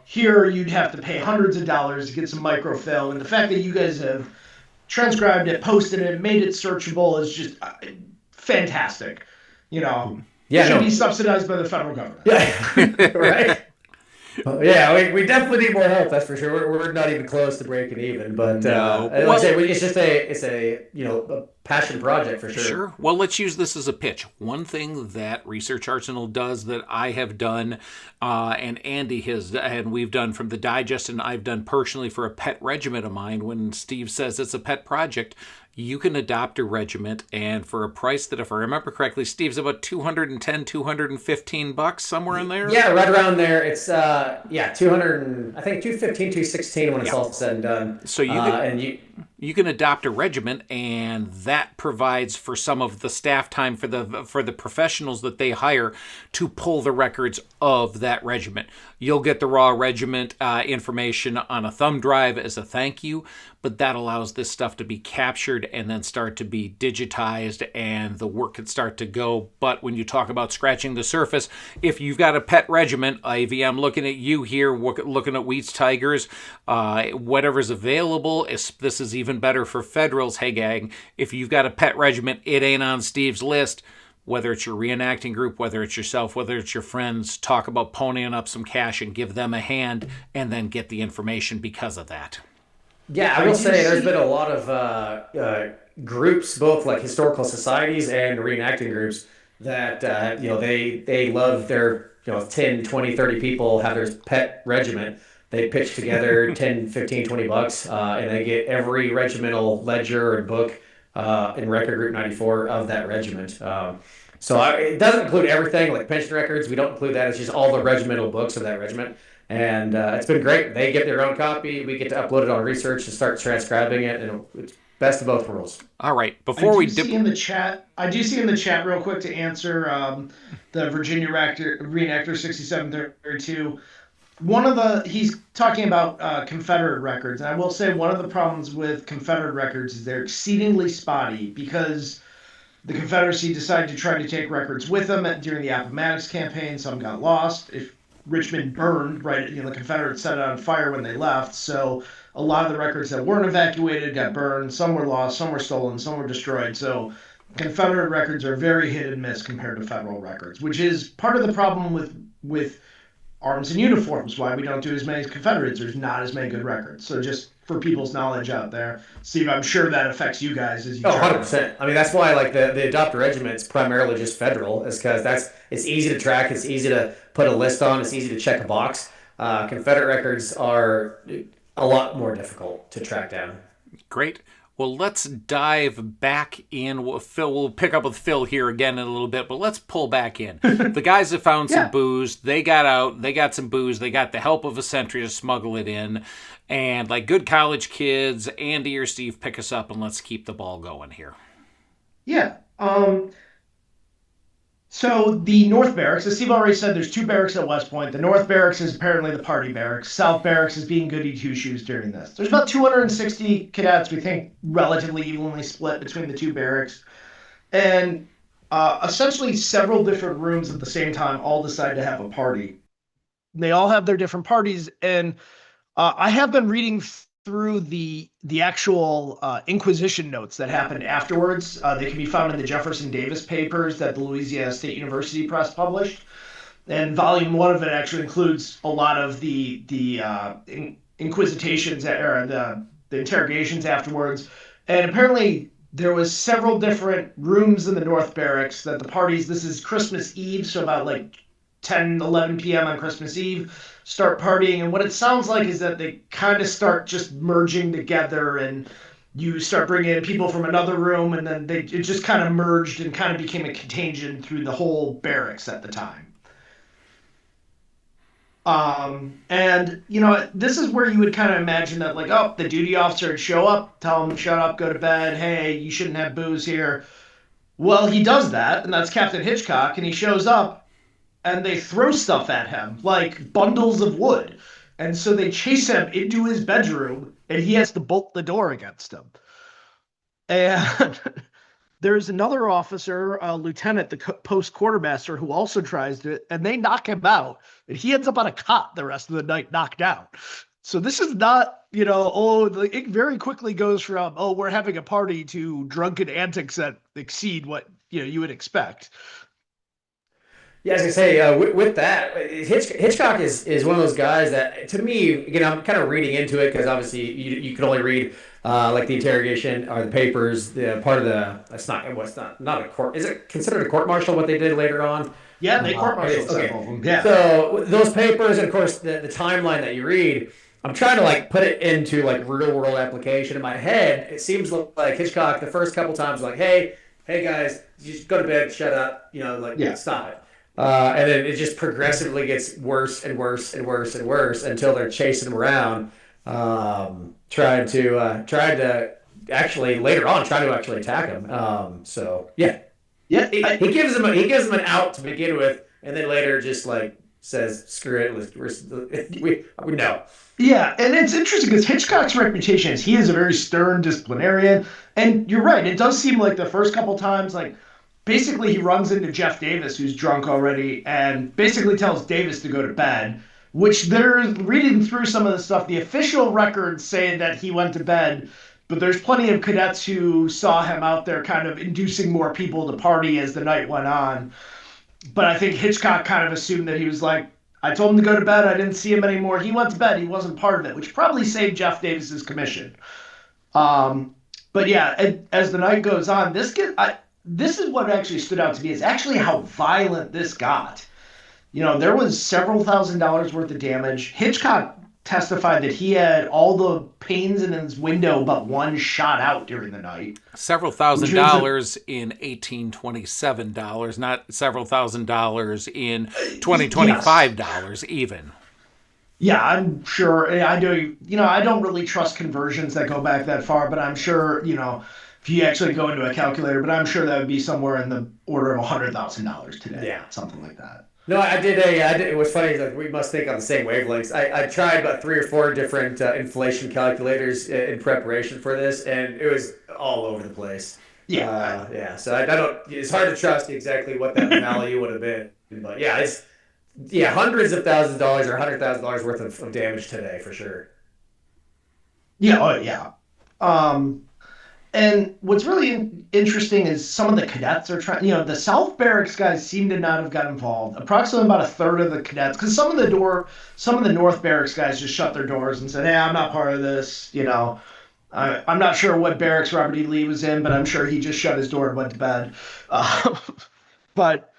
Here you'd have to pay hundreds of dollars to get some microfilm, and the fact that you guys have transcribed it, posted it, made it searchable is just fantastic. You know, Yeah. should No. be subsidized by the federal government. Yeah. Right. Yeah, we definitely need more help. That's for sure. We're not even close to breaking even. But No. like Well, I say, it's a a passion project for sure. sure. Well, let's use this as a pitch. One thing that Research Arsenal does that I have done, and Andy has, and we've done from the digest, and I've done personally for a pet regiment of mine. When Steve says it's a pet project, you can adopt a regiment, and for a price that, if I remember correctly, Steve's about $215, somewhere in there. Yeah, right around there. It's 200 I think 215, 216 when it's all said and done. So you can adopt a regiment, and that provides for some of the staff time for the professionals that they hire to pull the records of that regiment. You'll get the raw regiment information on a thumb drive as a thank you, but that allows this stuff to be captured and then start to be digitized, and the work can start to go. But when you talk about scratching the surface, if you've got a pet regiment, Ivy, I'm looking at you here, looking at Wheat's Tigers, whatever's available. This is even better for Federals. Hey, gang, if you've got a pet regiment, it ain't on Steve's list. Whether it's your reenacting group, whether it's yourself, whether it's your friends, talk about ponying up some cash and give them a hand, and then get the information because of that. Yeah, I will say there's been a lot of groups, both like historical societies and reenacting groups, that they love their 10, 20, 30 people have their pet regiment. They pitch together 10, 15, $20, and they get every regimental ledger and book in Record Group 94 of that regiment. It doesn't include everything like pension records. We don't include that. It's just all the regimental books of that regiment. And it's been great. They get their own copy. We get to upload it on research and start transcribing it. And it's best of both worlds. All right. Before we see in the chat, I do see in the chat real quick to answer the Virginia Reenactor 6732. He's talking about Confederate records. And I will say one of the problems with Confederate records is they're exceedingly spotty because the Confederacy decided to try to take records with them during the Appomattox campaign. Some got lost. If Richmond burned, right, the Confederates set it on fire when they left. So a lot of the records that weren't evacuated got burned. Some were lost, some were stolen, some were destroyed. So Confederate records are very hit and miss compared to federal records, which is part of the problem with arms and uniforms, why we don't do as many as Confederates. There's not as many good records. So just for people's knowledge out there, Steve, I'm sure that affects you guys as you. 100%. I mean, that's why like the adopt a regiment is primarily just federal, is because it's easy to track, it's easy to put a list on, it's easy to check a box. Confederate records are a lot more difficult to track down. Great. Well, let's dive back in. We'll pick up with Phil here again in a little bit, but let's pull back in. The guys have found some booze. They got out. They got some booze. They got the help of a sentry to smuggle it in. And like good college kids, Andy or Steve, pick us up and let's keep the ball going here. Yeah. So the North Barracks, as Steve already said, there's two barracks at West Point. The North Barracks is apparently the party barracks. South Barracks is being goody two-shoes during this. There's about 260 cadets, we think, relatively evenly split between the two barracks. And essentially several different rooms at the same time all decide to have a party. They all have their different parties, and I have been reading through the actual Inquisition notes that happened afterwards. They can be found in the Jefferson Davis papers that the Louisiana State University Press published. And volume 1 of it actually includes a lot of the inquisitations or the interrogations afterwards. And apparently there was several different rooms in the North Barracks that the parties, this is Christmas Eve, so about like 10, 11 p.m. on Christmas Eve, start partying. And what it sounds like is that they kind of start just merging together. And you start bringing in people from another room, and then it just kind of merged and kind of became a contagion through the whole barracks at the time. And this is where you would kind of imagine that, like, oh, the duty officer would show up, tell him, shut up, go to bed. Hey, you shouldn't have booze here. Well, he does that, and that's Captain Hitchcock, and he shows up, and they throw stuff at him, like bundles of wood. And so they chase him into his bedroom, and he has to bolt the door against him. And there's another officer, a lieutenant, the post quartermaster, who also tries it, and they knock him out, and he ends up on a cot the rest of the night, knocked out. So this is not, it very quickly goes from, oh, we're having a party, to drunken antics that exceed what you would expect. Yeah, I was gonna say with that, Hitchcock is one of those guys that, to me, again, I'm kind of reading into it because obviously you can only read like the interrogation or the papers, the part of the not a court. Is it considered a court martial what they did later on? Yeah, they court martialed several of them. Yeah. So those papers, and of course the timeline that you read, I'm trying to like put it into like real world application in my head. It seems like Hitchcock the first couple times like, hey guys, just go to bed, shut up, stop it. And then it just progressively gets worse and worse and worse and worse until they're chasing him around, trying to actually later on try to actually attack him. He gives him an out to begin with, and then later just like says, "Screw it, we no." Yeah, and it's interesting because Hitchcock's reputation is he is a very stern disciplinarian, and you're right. It does seem like the first couple times, like, basically he runs into Jeff Davis, who's drunk already, and basically tells Davis to go to bed, which they're reading through some of the stuff. The official records say that he went to bed, but there's plenty of cadets who saw him out there kind of inducing more people to party as the night went on. But I think Hitchcock kind of assumed that he was like, I told him to go to bed. I didn't see him anymore. He went to bed. He wasn't part of it, which probably saved Jeff Davis's commission. But yeah, as the night goes on, this is what actually stood out to me, is actually how violent this got. There was several $1,000s worth of damage. Hitchcock testified that he had all the panes in his window but one shot out during the night. Several $1,000s in $1827, not several $1,000s in $2025 yes. Even. Yeah, I'm sure. I do. I don't really trust conversions that go back that far, but I'm sure, if you actually go into a calculator, but I'm sure that would be somewhere in the order of $100,000 today. Yeah. Something like that. No, I did. It was funny that we must think on the same wavelengths. I tried about 3 or 4 different inflation calculators in preparation for this, and it was all over the place. Yeah. So I don't. It's hard to trust exactly what that value would have been, but it's hundreds of thousands of dollars or $100,000 worth of damage today for sure. Yeah. Oh yeah. And what's really interesting is some of the cadets are trying, the South Barracks guys seem to not have got involved. Approximately about a third of the cadets, because some of the North Barracks guys just shut their doors and said, hey, I'm not part of this. I'm not sure what barracks Robert E. Lee was in, but I'm sure he just shut his door and went to bed. But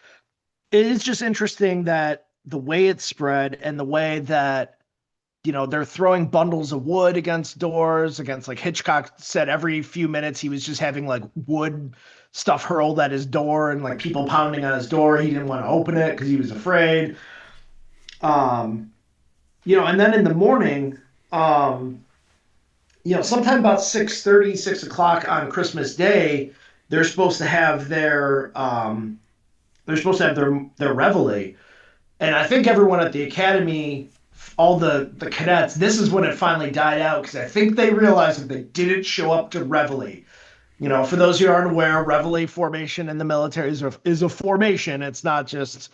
it is just interesting that the way it spread and the way that, they're throwing bundles of wood against doors, like Hitchcock said every few minutes he was just having like wood stuff hurled at his door and like people pounding on his door. He didn't want to open it because he was afraid. And then in the morning, sometime about 6:30, 6 o'clock on Christmas Day, they're supposed to have their reveille. And I think everyone at the academy, all the cadets, this is when it finally died out, because I think they realized that they didn't show up to reveille. For those who aren't aware, reveille formation in the military is a formation. It's not just,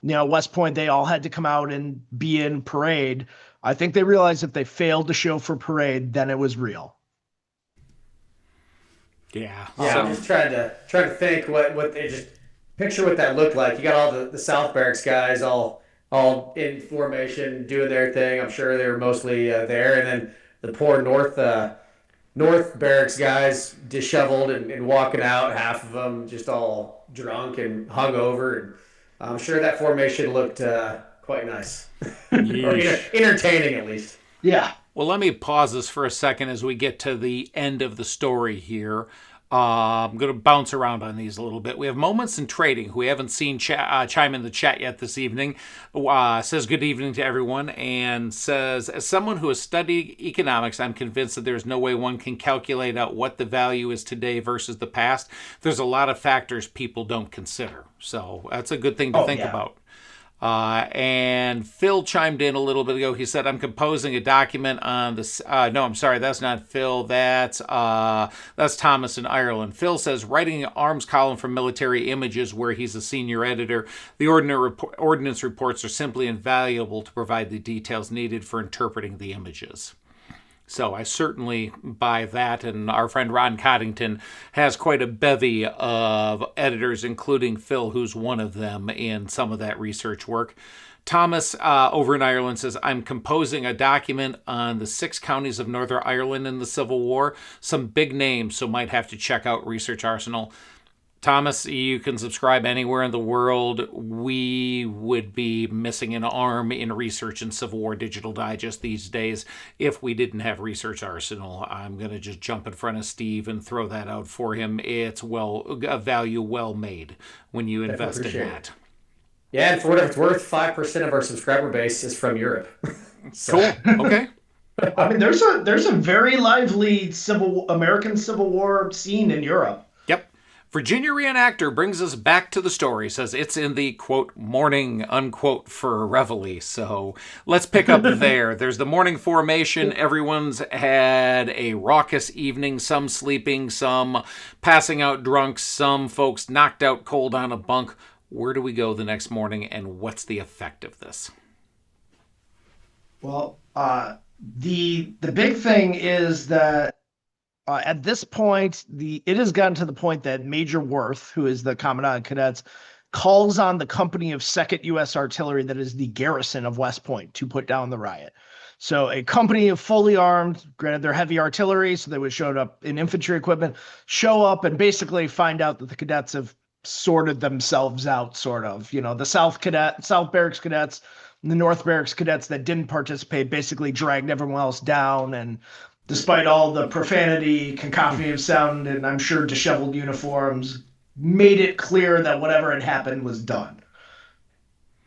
West Point, they all had to come out and be in parade. I think they realized if they failed to show for parade, then it was real. Yeah. I'm just trying to think what they just picture what that looked like. You got all the South Barracks guys all in formation doing their thing. I'm sure they were mostly there, and then the poor North Barracks guys disheveled and walking out, half of them just all drunk and hungover. And I'm sure that formation looked quite nice, or entertaining at least. Yeah. Well, let me pause this for a second as we get to the end of the story here. I'm going to bounce around on these a little bit. We have Moments in Trading, who we haven't seen chime in the chat yet this evening. Says good evening to everyone and says, as someone who has studied economics, I'm convinced that there's no way one can calculate out what the value is today versus the past. There's a lot of factors people don't consider. So that's a good thing to think about. And Phil chimed in a little bit ago. He said, I'm composing a document on this. No, I'm sorry. That's not Phil. That's Thomas in Ireland. Phil says, writing an arms column for Military Images, where he's a senior editor. The ordnance reports are simply invaluable to provide the details needed for interpreting the images. So I certainly buy that, and our friend Ron Coddington has quite a bevy of editors, including Phil, who's one of them in some of that research work. Thomas over in Ireland says, I'm composing a document on the 6 counties of Northern Ireland in the Civil War. Some big names, so might have to check out Research Arsenal. Thomas, you can subscribe anywhere in the world. We would be missing an arm in research in Civil War Digital Digest these days if we didn't have Research Arsenal. I'm going to just jump in front of Steve and throw that out for him. It's a value well made when you invest in that. Yeah, and for what it's worth, 5% of our subscriber base is from Europe. So. Cool. Okay. I mean, there's a very lively American Civil War scene in Europe. Yep. Virginia Reenactor brings us back to the story, says it's in the, quote, morning, unquote, for Reveille. So let's pick up there. There's the morning formation. Everyone's had a raucous evening, some sleeping, some passing out drunk, some folks knocked out cold on a bunk. Where do we go the next morning, and what's the effect of this? Well, the big thing is that at this point, it has gotten to the point that Major Worth, who is the commandant of cadets, calls on the company of 2nd U.S. Artillery, that is the garrison of West Point, to put down the riot. So a company of fully armed, granted they're heavy artillery, so they would show up in infantry equipment, show up and basically find out that the cadets have sorted themselves out, sort of. You know, the South Barracks cadets, and the North Barracks cadets that didn't participate basically dragged everyone else down, and despite all the profanity, cacophony of sound, and I'm sure disheveled uniforms, made it clear that whatever had happened was done.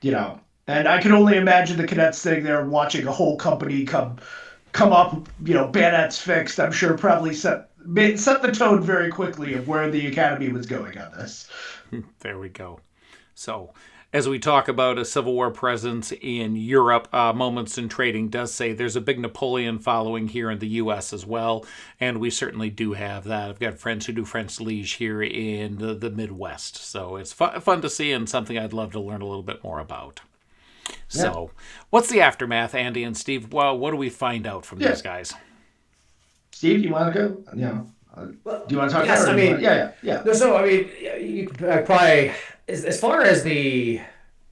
You know, and I can only imagine the cadets sitting there watching a whole company come up, you know, bayonets fixed. I'm sure probably set the tone very quickly of where the academy was going on this. There we go. So, as we talk about a Civil War presence in Europe, Moments in Trading does say there's a big Napoleon following here in the U.S. as well, and we certainly do have that. I've got friends who do French Liege here in the Midwest, so it's fun to see and something I'd love to learn a little bit more about. Yeah. So, what's the aftermath, Andy and Steve? Well, what do we find out from these guys? Steve, you want to go? Yeah. Do you want to talk about it? Yeah. No, so, I mean, you probably, as far as really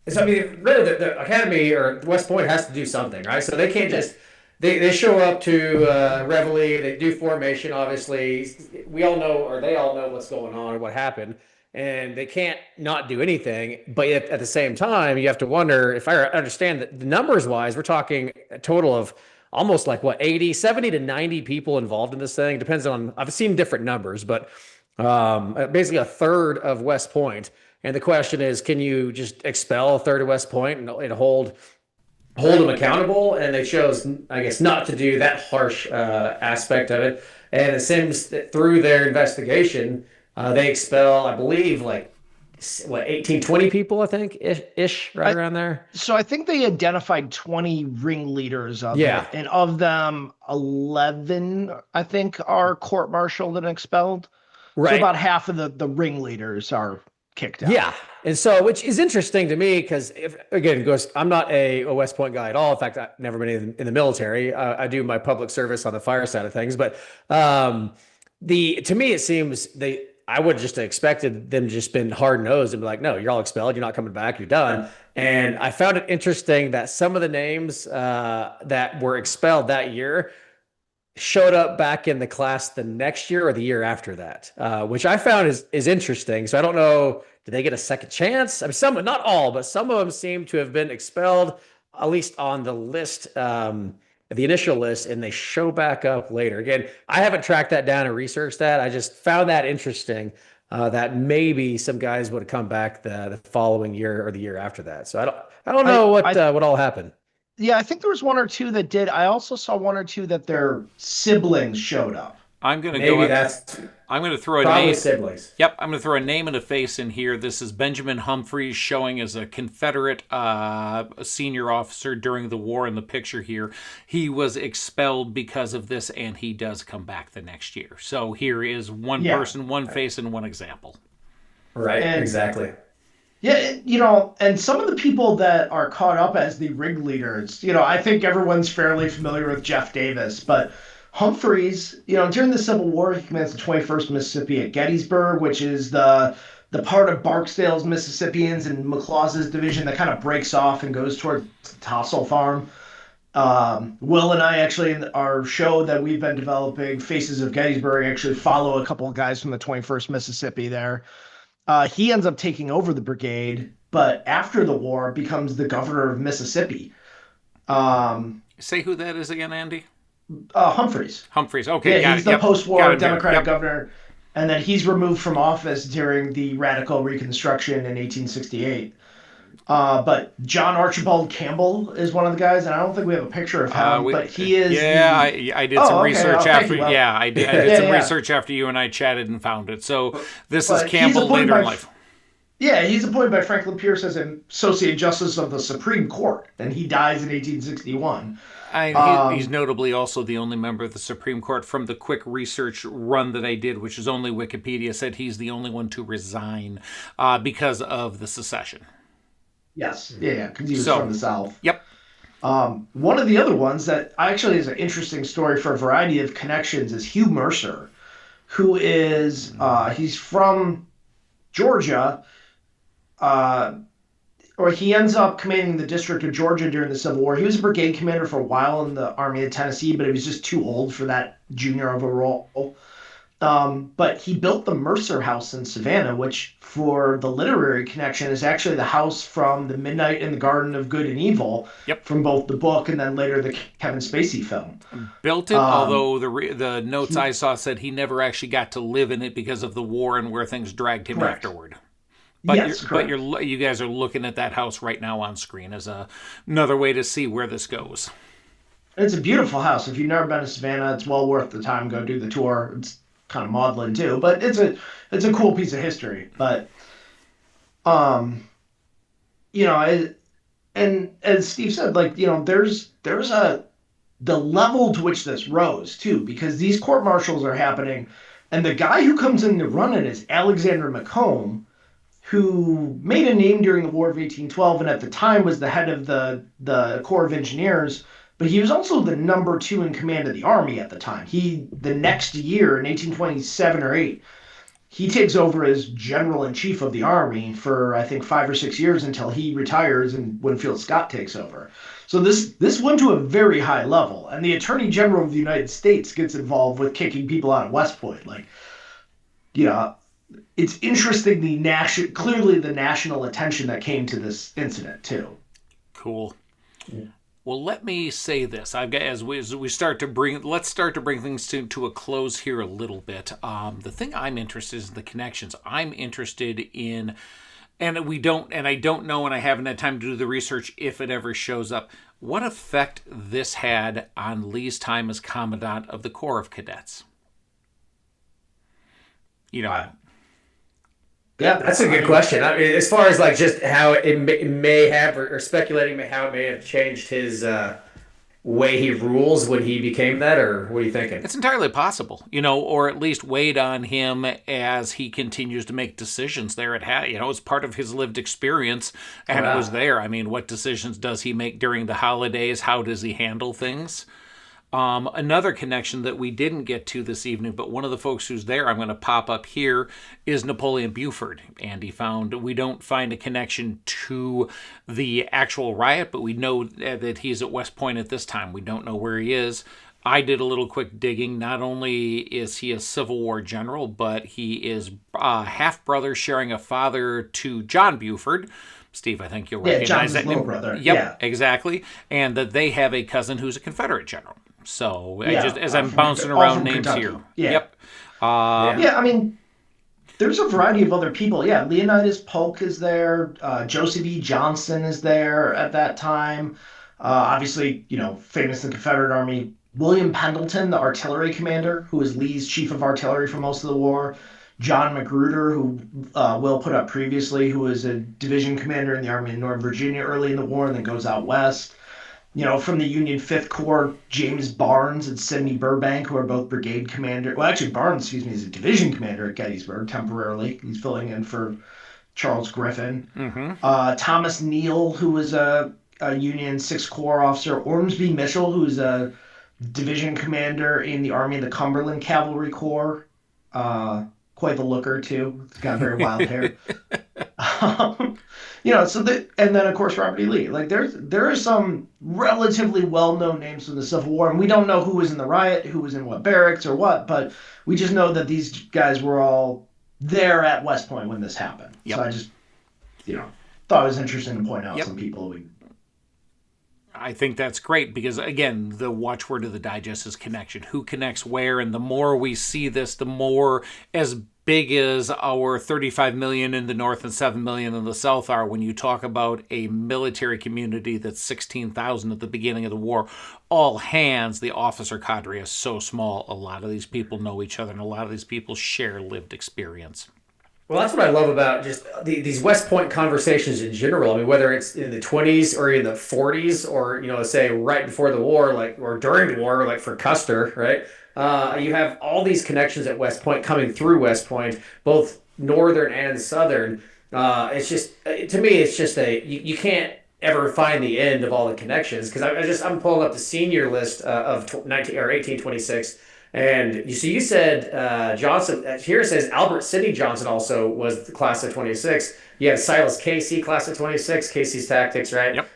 the Academy or West Point has to do something, right? So they can't just, they show up to Reveille, they do formation, obviously. We all know, or they all know what's going on or what happened, and they can't not do anything. But yet, at the same time, you have to wonder, if I understand that the numbers-wise, we're talking a total of almost like 70 to 90 people involved in this thing. Depends on, I've seen different numbers, but basically a third of West Point. And the question is, can you just expel a third of West Point and hold them accountable? And they chose, I guess, not to do that harsh aspect of it. And it seems that through their investigation, they expel, I believe, 18, 20 people, I think, ish, around there. So I think they identified 20 ringleaders of it, and of them, 11, I think, are court-martialed and expelled. Right. So about half of the ringleaders are kicked out. Yeah, and so, which is interesting to me, because, I'm not a West Point guy at all. In fact, I've never been in the military. I do my public service on the fire side of things, but to me, it seems I would just have expected them to just been hard-nosed and be like, no, you're all expelled. You're not coming back. You're done. And I found it interesting that some of the names that were expelled that year showed up back in the class the next year or the year after that, which I found is interesting. So I don't know, did they get a second chance? I mean, not all, but some of them seem to have been expelled, at least on the list the initial list and they show back up later. Again, I haven't tracked that down and researched that. I just found that interesting, that maybe some guys would have come back the following year or the year after that. So I don't know what all happened. Yeah, I think there was one or two that did. I also saw one or two that their siblings showed up. I'm going to Maybe that's I'm going to throw a probably name. siblings. Yep, I'm going to throw a name and a face in here. This is Benjamin Humphreys, showing as a Confederate senior officer during the war in the picture here. He was expelled because of this, and he does come back the next year. So here is one person, one face, and one example. Right, exactly. Yeah, and some of the people that are caught up as the rig leaders, I think everyone's fairly familiar with Jeff Davis, but Humphreys, during the Civil War, he commands the 21st Mississippi at Gettysburg, which is the part of Barksdale's Mississippians and McLaws's division that kind of breaks off and goes towards the Tossel Farm. Will and I actually, in our show that we've been developing, Faces of Gettysburg, actually follow a couple of guys from the 21st Mississippi there. He ends up taking over the brigade, but after the war becomes the governor of Mississippi. Say who that is again, Andy? Humphreys. Humphreys, okay. Yeah, he's the post-war Democratic governor, and then he's removed from office during the Radical Reconstruction in 1868. But John Archibald Campbell is one of the guys, and I don't think we have a picture of him, but he is. Yeah, I did some research after. Well, yeah, I did some research after you and I chatted and found it. So this is Campbell later in life. Yeah, he's appointed by Franklin Pierce as an Associate Justice of the Supreme Court, and he dies in 1861. He's notably also the only member of the Supreme Court from the quick research run that I did, which is only Wikipedia said he's the only one to resign because of the secession. Yes, yeah, because he was from the South. Yep. One of the other ones that actually is an interesting story for a variety of connections is Hugh Mercer, who is, he's from Georgia, or he ends up commanding the District of Georgia during the Civil War. He was a brigade commander for a while in the Army of Tennessee, but he was just too old for that junior of a role. But he built the Mercer House in Savannah, which for the literary connection is actually the house from The Midnight in the Garden of Good and Evil, from both the book and then later the Kevin Spacey film. Built it, although the notes I saw said he never actually got to live in it because of the war and where things dragged him afterward. But you guys are looking at that house right now on screen as another way to see where this goes. It's a beautiful house. If you've never been to Savannah, it's well worth the time. Go do the tour. It's kind of maudlin too, but it's a cool piece of history. But and as Steve said, there's the level to which this rose too, because these court martials are happening, and the guy who comes in to run it is Alexander Macomb, who made a name during the War of 1812 and at the time was the head of the Corps of Engineers, but he was also the number 2 in command of the Army at the time. The next year, in 1827 or 8, he takes over as General-in-Chief of the Army for, I think, 5 or 6 years until he retires and Winfield Scott takes over. So this went to a very high level, and the Attorney General of the United States gets involved with kicking people out of West Point. It's interesting clearly the national attention that came to this incident too. Cool. Yeah. Well, let me say this. As we start to bring things to a close here a little bit. The thing I'm interested in is the connections. I'm interested in, and I don't know, and I haven't had time to do the research if it ever shows up, what effect this had on Lee's time as Commandant of the Corps of Cadets. Yeah, that's a good question. I mean, as far as just how it may have, or speculating how it may have changed his way he rules when he became that, or what are you thinking? It's entirely possible, or at least weighed on him as he continues to make decisions there. It's part of his lived experience, and it was there. I mean, what decisions does he make during the holidays? How does he handle things? Another connection that we didn't get to this evening, but one of the folks who's there, I'm going to pop up here, is Napoleon Buford. And we don't find a connection to the actual riot, but we know that he's at West Point at this time. We don't know where he is. I did a little quick digging. Not only is he a Civil War general, but he is half-brother sharing a father to John Buford, Steve, I think you'll Yeah, recognize John's that little name. brother. Yep, Yeah. exactly. And that they have a cousin who's a Confederate general. So as I'm from bouncing all around from names Kentucky. here. Yeah. Yep. Yeah, I mean, there's a variety of other people. Yeah, Leonidas Polk is there. Joseph E. Johnson is there at that time. Obviously, famous in the Confederate Army. William Pendleton, the artillery commander, who was Lee's chief of artillery for most of the war. John Magruder, who Will put up previously, who was a division commander in the Army in Northern Virginia early in the war and then goes out west. From the Union 5th Corps, James Barnes and Sidney Burbank, who are both brigade commander. Well, actually, Barnes, is a division commander at Gettysburg temporarily. He's filling in for Charles Griffin. Thomas Neal, who was a Union 6th Corps officer. Ormsby Mitchell, who's a division commander in the Army of the Cumberland Cavalry Corps. Quite the looker, too. He's got very wild hair. And then of course Robert E. Lee. Like there are some relatively well-known names from the Civil War, and we don't know who was in the riot, who was in what barracks or what, but we just know that these guys were all there at West Point when this happened. Yep. So I just, thought it was interesting to point out Yep. some people. I think that's great because, again, the watchword of the digest is connection. Who connects where? And the more we see this, the more as big as our 35 million in the North and 7 million in the South are when you talk about a military community that's 16,000 at the beginning of the war. All hands, the officer cadre is so small. A lot of these people know each other, and a lot of these people share lived experience. Well, that's what I love about just these West Point conversations in general. I mean, whether it's in the 20s or in the 40s or, say right before the war, or during the war, like for Custer, right? You have all these connections at West Point coming through West Point, both northern and southern. It's just, to me, it's just you can't ever find the end of all the connections because I'm pulling up the senior list of 1826. And you said Johnson, here it says Albert Sidney Johnson also was the class of 26. You had Silas Casey, class of 26, Casey's Tactics, right? Yep.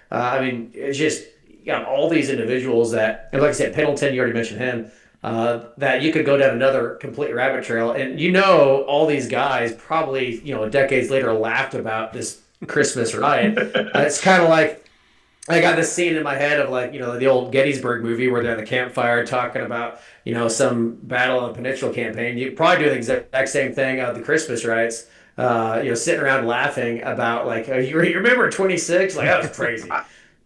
It's just, you got all these individuals that, and like I said, Pendleton, you already mentioned him, that you could go down another complete rabbit trail. And all these guys probably, decades later laughed about this Christmas riot. It's kind of like, I got this scene in my head of the old Gettysburg movie where they're at the campfire talking about, some battle on the Peninsula Campaign. You probably do the exact same thing at the Christmas riots, sitting around laughing about you remember 26? That was crazy.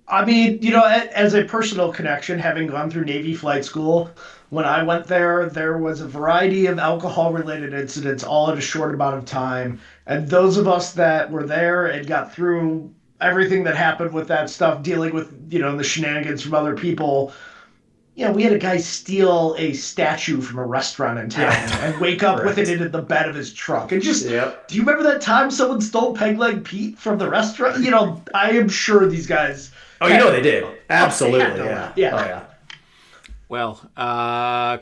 I mean, as a personal connection, having gone through Navy flight school, when I went there was a variety of alcohol-related incidents all in a short amount of time. And those of us that were there and got through everything that happened with that stuff, dealing with, the shenanigans from other people. We had a guy steal a statue from a restaurant in town and wake up with it into the bed of his truck. And just, Do you remember that time someone stole Peg Leg Pete from the restaurant? I am sure these guys. Oh, they did. Absolutely. Yeah. Oh, yeah. Well,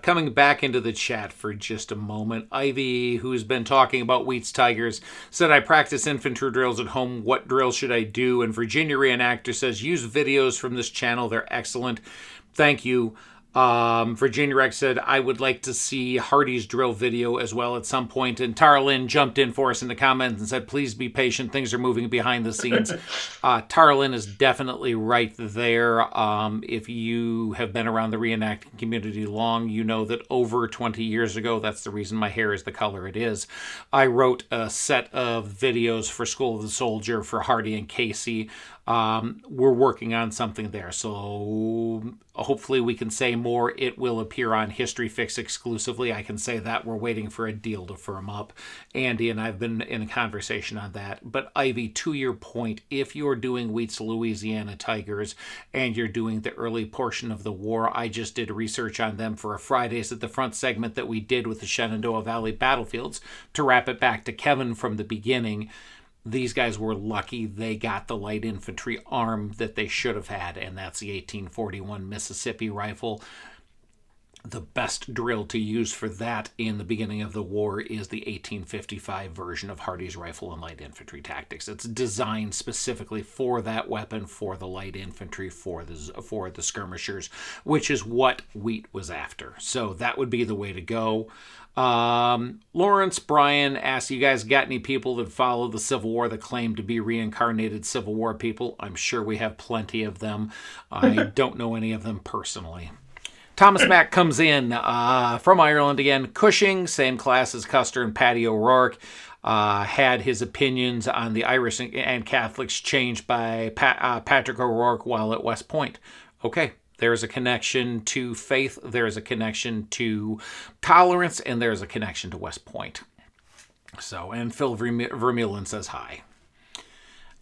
coming back into the chat for just a moment, Ivy, who's been talking about Wheat's Tigers, said, I practice infantry drills at home. What drills should I do? And Virginia Reenactor says, use videos from this channel. They're excellent. Thank you. Virginia Rex said, I would like to see Hardy's drill video as well at some point. And Tara Lynn jumped in for us in the comments and said, please be patient. Things are moving behind the scenes. Tara Lynn is definitely right there. If you have been around the reenacting community long, you know that over 20 years ago, that's the reason my hair is the color it is, I wrote a set of videos for School of the Soldier for Hardy and Casey. We're working on something there, so hopefully we can say more. It will appear on History Fix exclusively. I can say that. We're waiting for a deal to firm up. Andy and I have been in a conversation on that. But Ivy, to your point, if you're doing Wheat's Louisiana Tigers and you're doing the early portion of the war, I just did research on them for a Fridays at the Front segment that we did with the Shenandoah Valley battlefields to wrap it back to Kevin from the beginning. These guys were lucky they got the light infantry arm that they should have had, and that's the 1841 Mississippi rifle. The best drill to use for that in the beginning of the war is the 1855 version of Hardy's Rifle and Light Infantry Tactics. It's designed specifically for that weapon, for the light infantry, for the skirmishers, which is what Wheat was after. So that would be the way to go. Lawrence Bryan asks, you guys got any people that follow the Civil War that claim to be reincarnated Civil War people? I'm sure we have plenty of them. I don't know any of them personally. Thomas Mack comes in from Ireland again. Cushing, same class as Custer and Paddy O'Rourke, had his opinions on the Irish and Catholics changed by Patrick O'Rourke while at West Point. Okay, there's a connection to faith, there's a connection to tolerance, and there's a connection to West Point. So, and Phil Vermeulen says hi.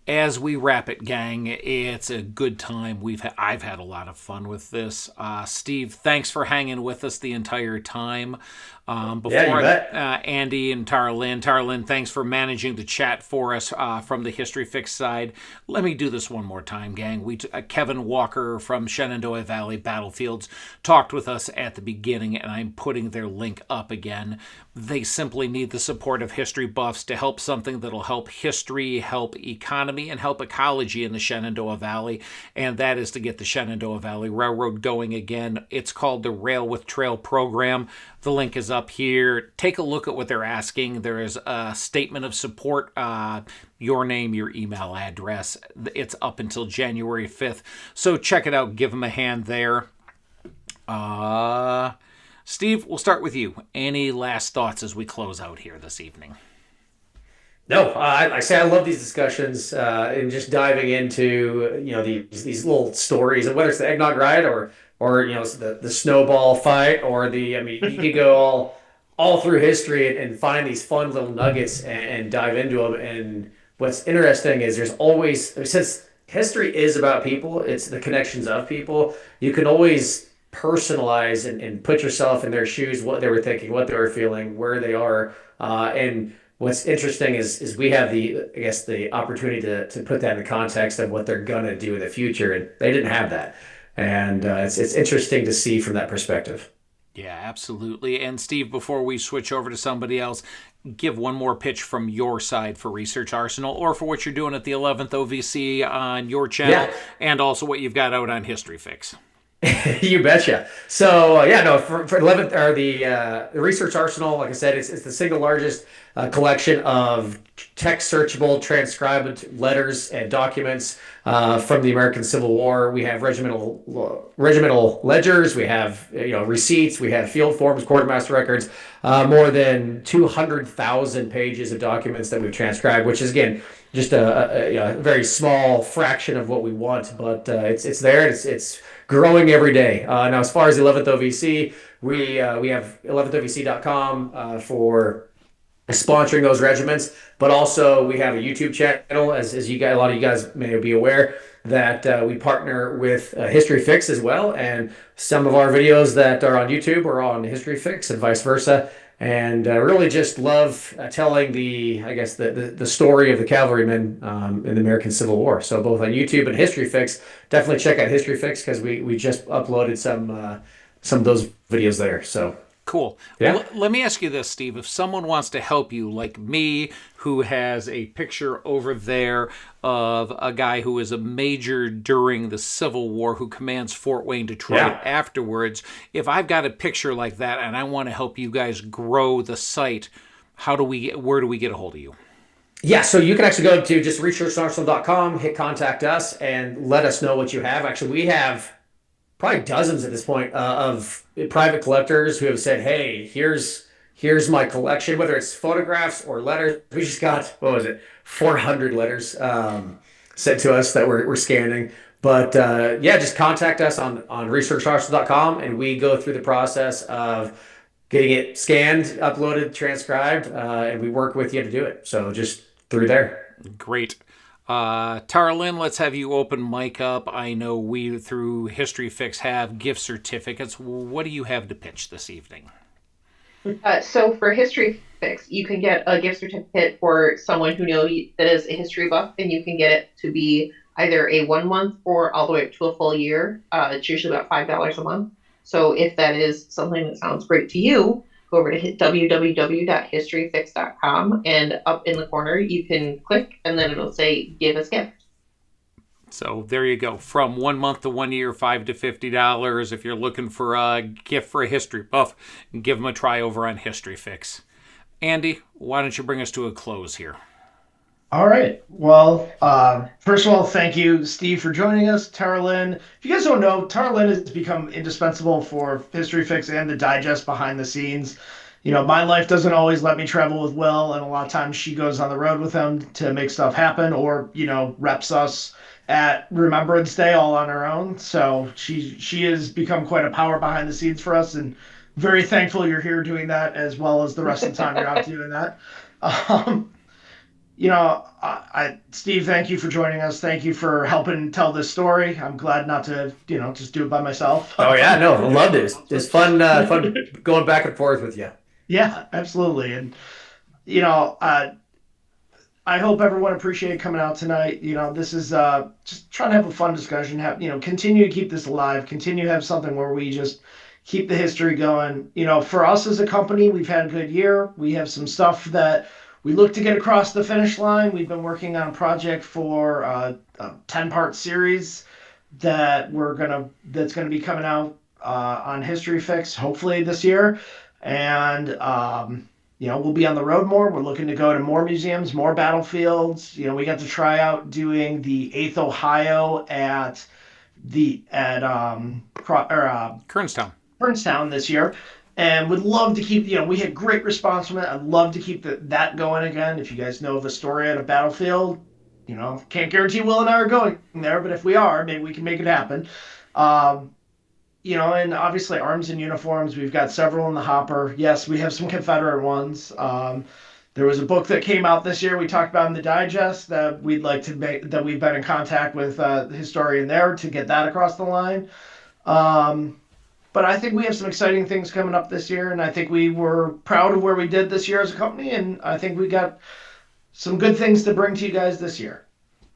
As we wrap it, gang, it's a good time. I've had a lot of fun with this. Steve, thanks for hanging with us the entire time. Andy and Tara-Lynn, thanks for managing the chat for us from the History Fix side. Let me do this one more time, gang. Kevin Walker from Shenandoah Valley Battlefields talked with us at the beginning, and I'm putting their link up again. They simply need the support of history buffs to help something that'll help history, help economy, and help ecology in the Shenandoah Valley, and that is to get the Shenandoah Valley Railroad going again. It's called the Rail with Trail program. The link is up here. Take a look at what they're asking. There is a statement of support, your name, your email address. It's up until January 5th. So check it out. Give them a hand there. Steve, we'll start with you. Any last thoughts as we close out here this evening? No, I say I love these discussions and just diving into these little stories, and whether it's the eggnog riot or the snowball fight, or you could go all through history and find these fun little nuggets and dive into them. And what's interesting is there's always, since history is about people, it's the connections of people. You can always personalize and put yourself in their shoes, what they were thinking, what they were feeling, where they are, and what's interesting is we have the opportunity to put that in the context of what they're gonna do in the future, and they didn't have that, and it's interesting to see from that perspective. Yeah, absolutely. And Steve, before we switch over to somebody else, give one more pitch from your side for Research Arsenal, or for what you're doing at the 11th OVC on your channel, and also what you've got out on History Fix. You betcha. So for 11th, or the Research Arsenal, like I said, it's the single largest collection of text searchable, transcribed letters and documents from the American Civil War. We have regimental ledgers, we have receipts, we have field forms, quartermaster records, more than 200,000 pages of documents that we've transcribed, which is again just a very small fraction of what we want, but it's there. It's growing every day. Now, as far as the 11th OVC, we have 11thOVC.com for sponsoring those regiments, but also we have a YouTube channel, as you guys, a lot of you guys may be aware, that we partner with History Fix as well, and some of our videos that are on YouTube are on History Fix and vice versa. And really just love telling the story of the cavalrymen in the American Civil War. So both on YouTube and History Fix, definitely check out History Fix, because we just uploaded some of those videos there. So cool. Yeah. Well, let me ask you this, Steve. If someone wants to help you, like me, who has a picture over there of a guy who was a major during the Civil War who commands Fort Wayne, Detroit afterwards, if I've got a picture like that and I want to help you guys grow the site, where do we get a hold of you? Yeah, so you can actually go to just researcharsenal.com, hit contact us, and let us know what you have. Actually, we have probably dozens at this point of private collectors who have said, hey, here's my collection, whether it's photographs or letters. We just got, 400 letters sent to us that we're scanning. But just contact us on researcharsenal.com, and we go through the process of getting it scanned, uploaded, transcribed, and we work with you to do it. So just through there. Great. Tara-Lynn, let's have you open mic up. I know we, through History Fix, have gift certificates. What do you have to pitch this evening? So for History Fix, you can get a gift certificate for someone who that is a history buff, and you can get it to be either a 1 month or all the way up to a full year. It's usually about $5 a month. So if that is something that sounds great to you, go over to www.historyfix.com, and up in the corner you can click and then it'll say give us gift. So there you go. From 1 month to 1 year, $5 to $50. If you're looking for a gift for a history buff, give them a try over on History Fix. Andy, why don't you bring us to a close here? All right. Well, first of all, thank you, Steve, for joining us. Tara Lynn. If you guys don't know, Tara Lynn has become indispensable for History Fix and the digest behind the scenes. My life doesn't always let me travel with Will, and a lot of times she goes on the road with him to make stuff happen, or reps us at Remembrance Day all on her own. So she has become quite a power behind the scenes for us, and very thankful you're here doing that as well as the rest of the time you're out doing that. Steve, thank you for joining us. Thank you for helping tell this story. I'm glad not to, just do it by myself. Oh yeah, no, I loved it. It's fun, fun going back and forth with you. Yeah, absolutely. And, I hope everyone appreciated coming out tonight. This is just trying to have a fun discussion. Continue to keep this alive. Continue to have something where we just keep the history going. For us as a company, we've had a good year. We have some stuff that we look to get across the finish line. We've been working on a project for a 10-part series that's gonna be coming out on History Fix hopefully this year, and we'll be on the road more. We're looking to go to more museums, more battlefields. We got to try out doing the 8th Ohio at Kernstown this year. And would love to keep, we had great response from it. I'd love to keep that going again. If you guys know of a story at a battlefield, can't guarantee Will and I are going there, but if we are, maybe we can make it happen. And obviously arms and uniforms, we've got several in the hopper. Yes, we have some Confederate ones. There was a book that came out this year we talked about in the digest that we'd like to make, that we've been in contact with the historian there to get that across the line. But I think we have some exciting things coming up this year, and I think we were proud of where we did this year as a company, and I think we got some good things to bring to you guys this year.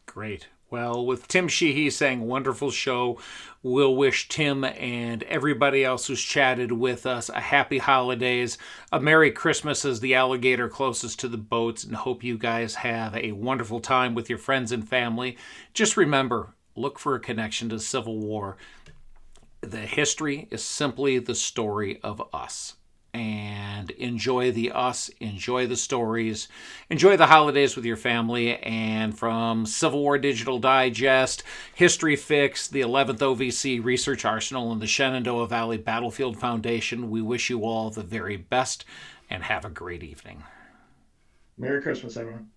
Great. Well, with Tim Sheehy saying wonderful show, we'll wish Tim and everybody else who's chatted with us a happy holidays, a Merry Christmas as the alligator closest to the boats, and hope you guys have a wonderful time with your friends and family. Just remember, look for a connection to the Civil War. The history is simply the story of us. And enjoy the us, enjoy the stories, enjoy the holidays with your family. And from Civil War Digital Digest, History Fix, the 11th OVC Research Arsenal, and the Shenandoah Valley Battlefield Foundation, we wish you all the very best and have a great evening. Merry Christmas, everyone.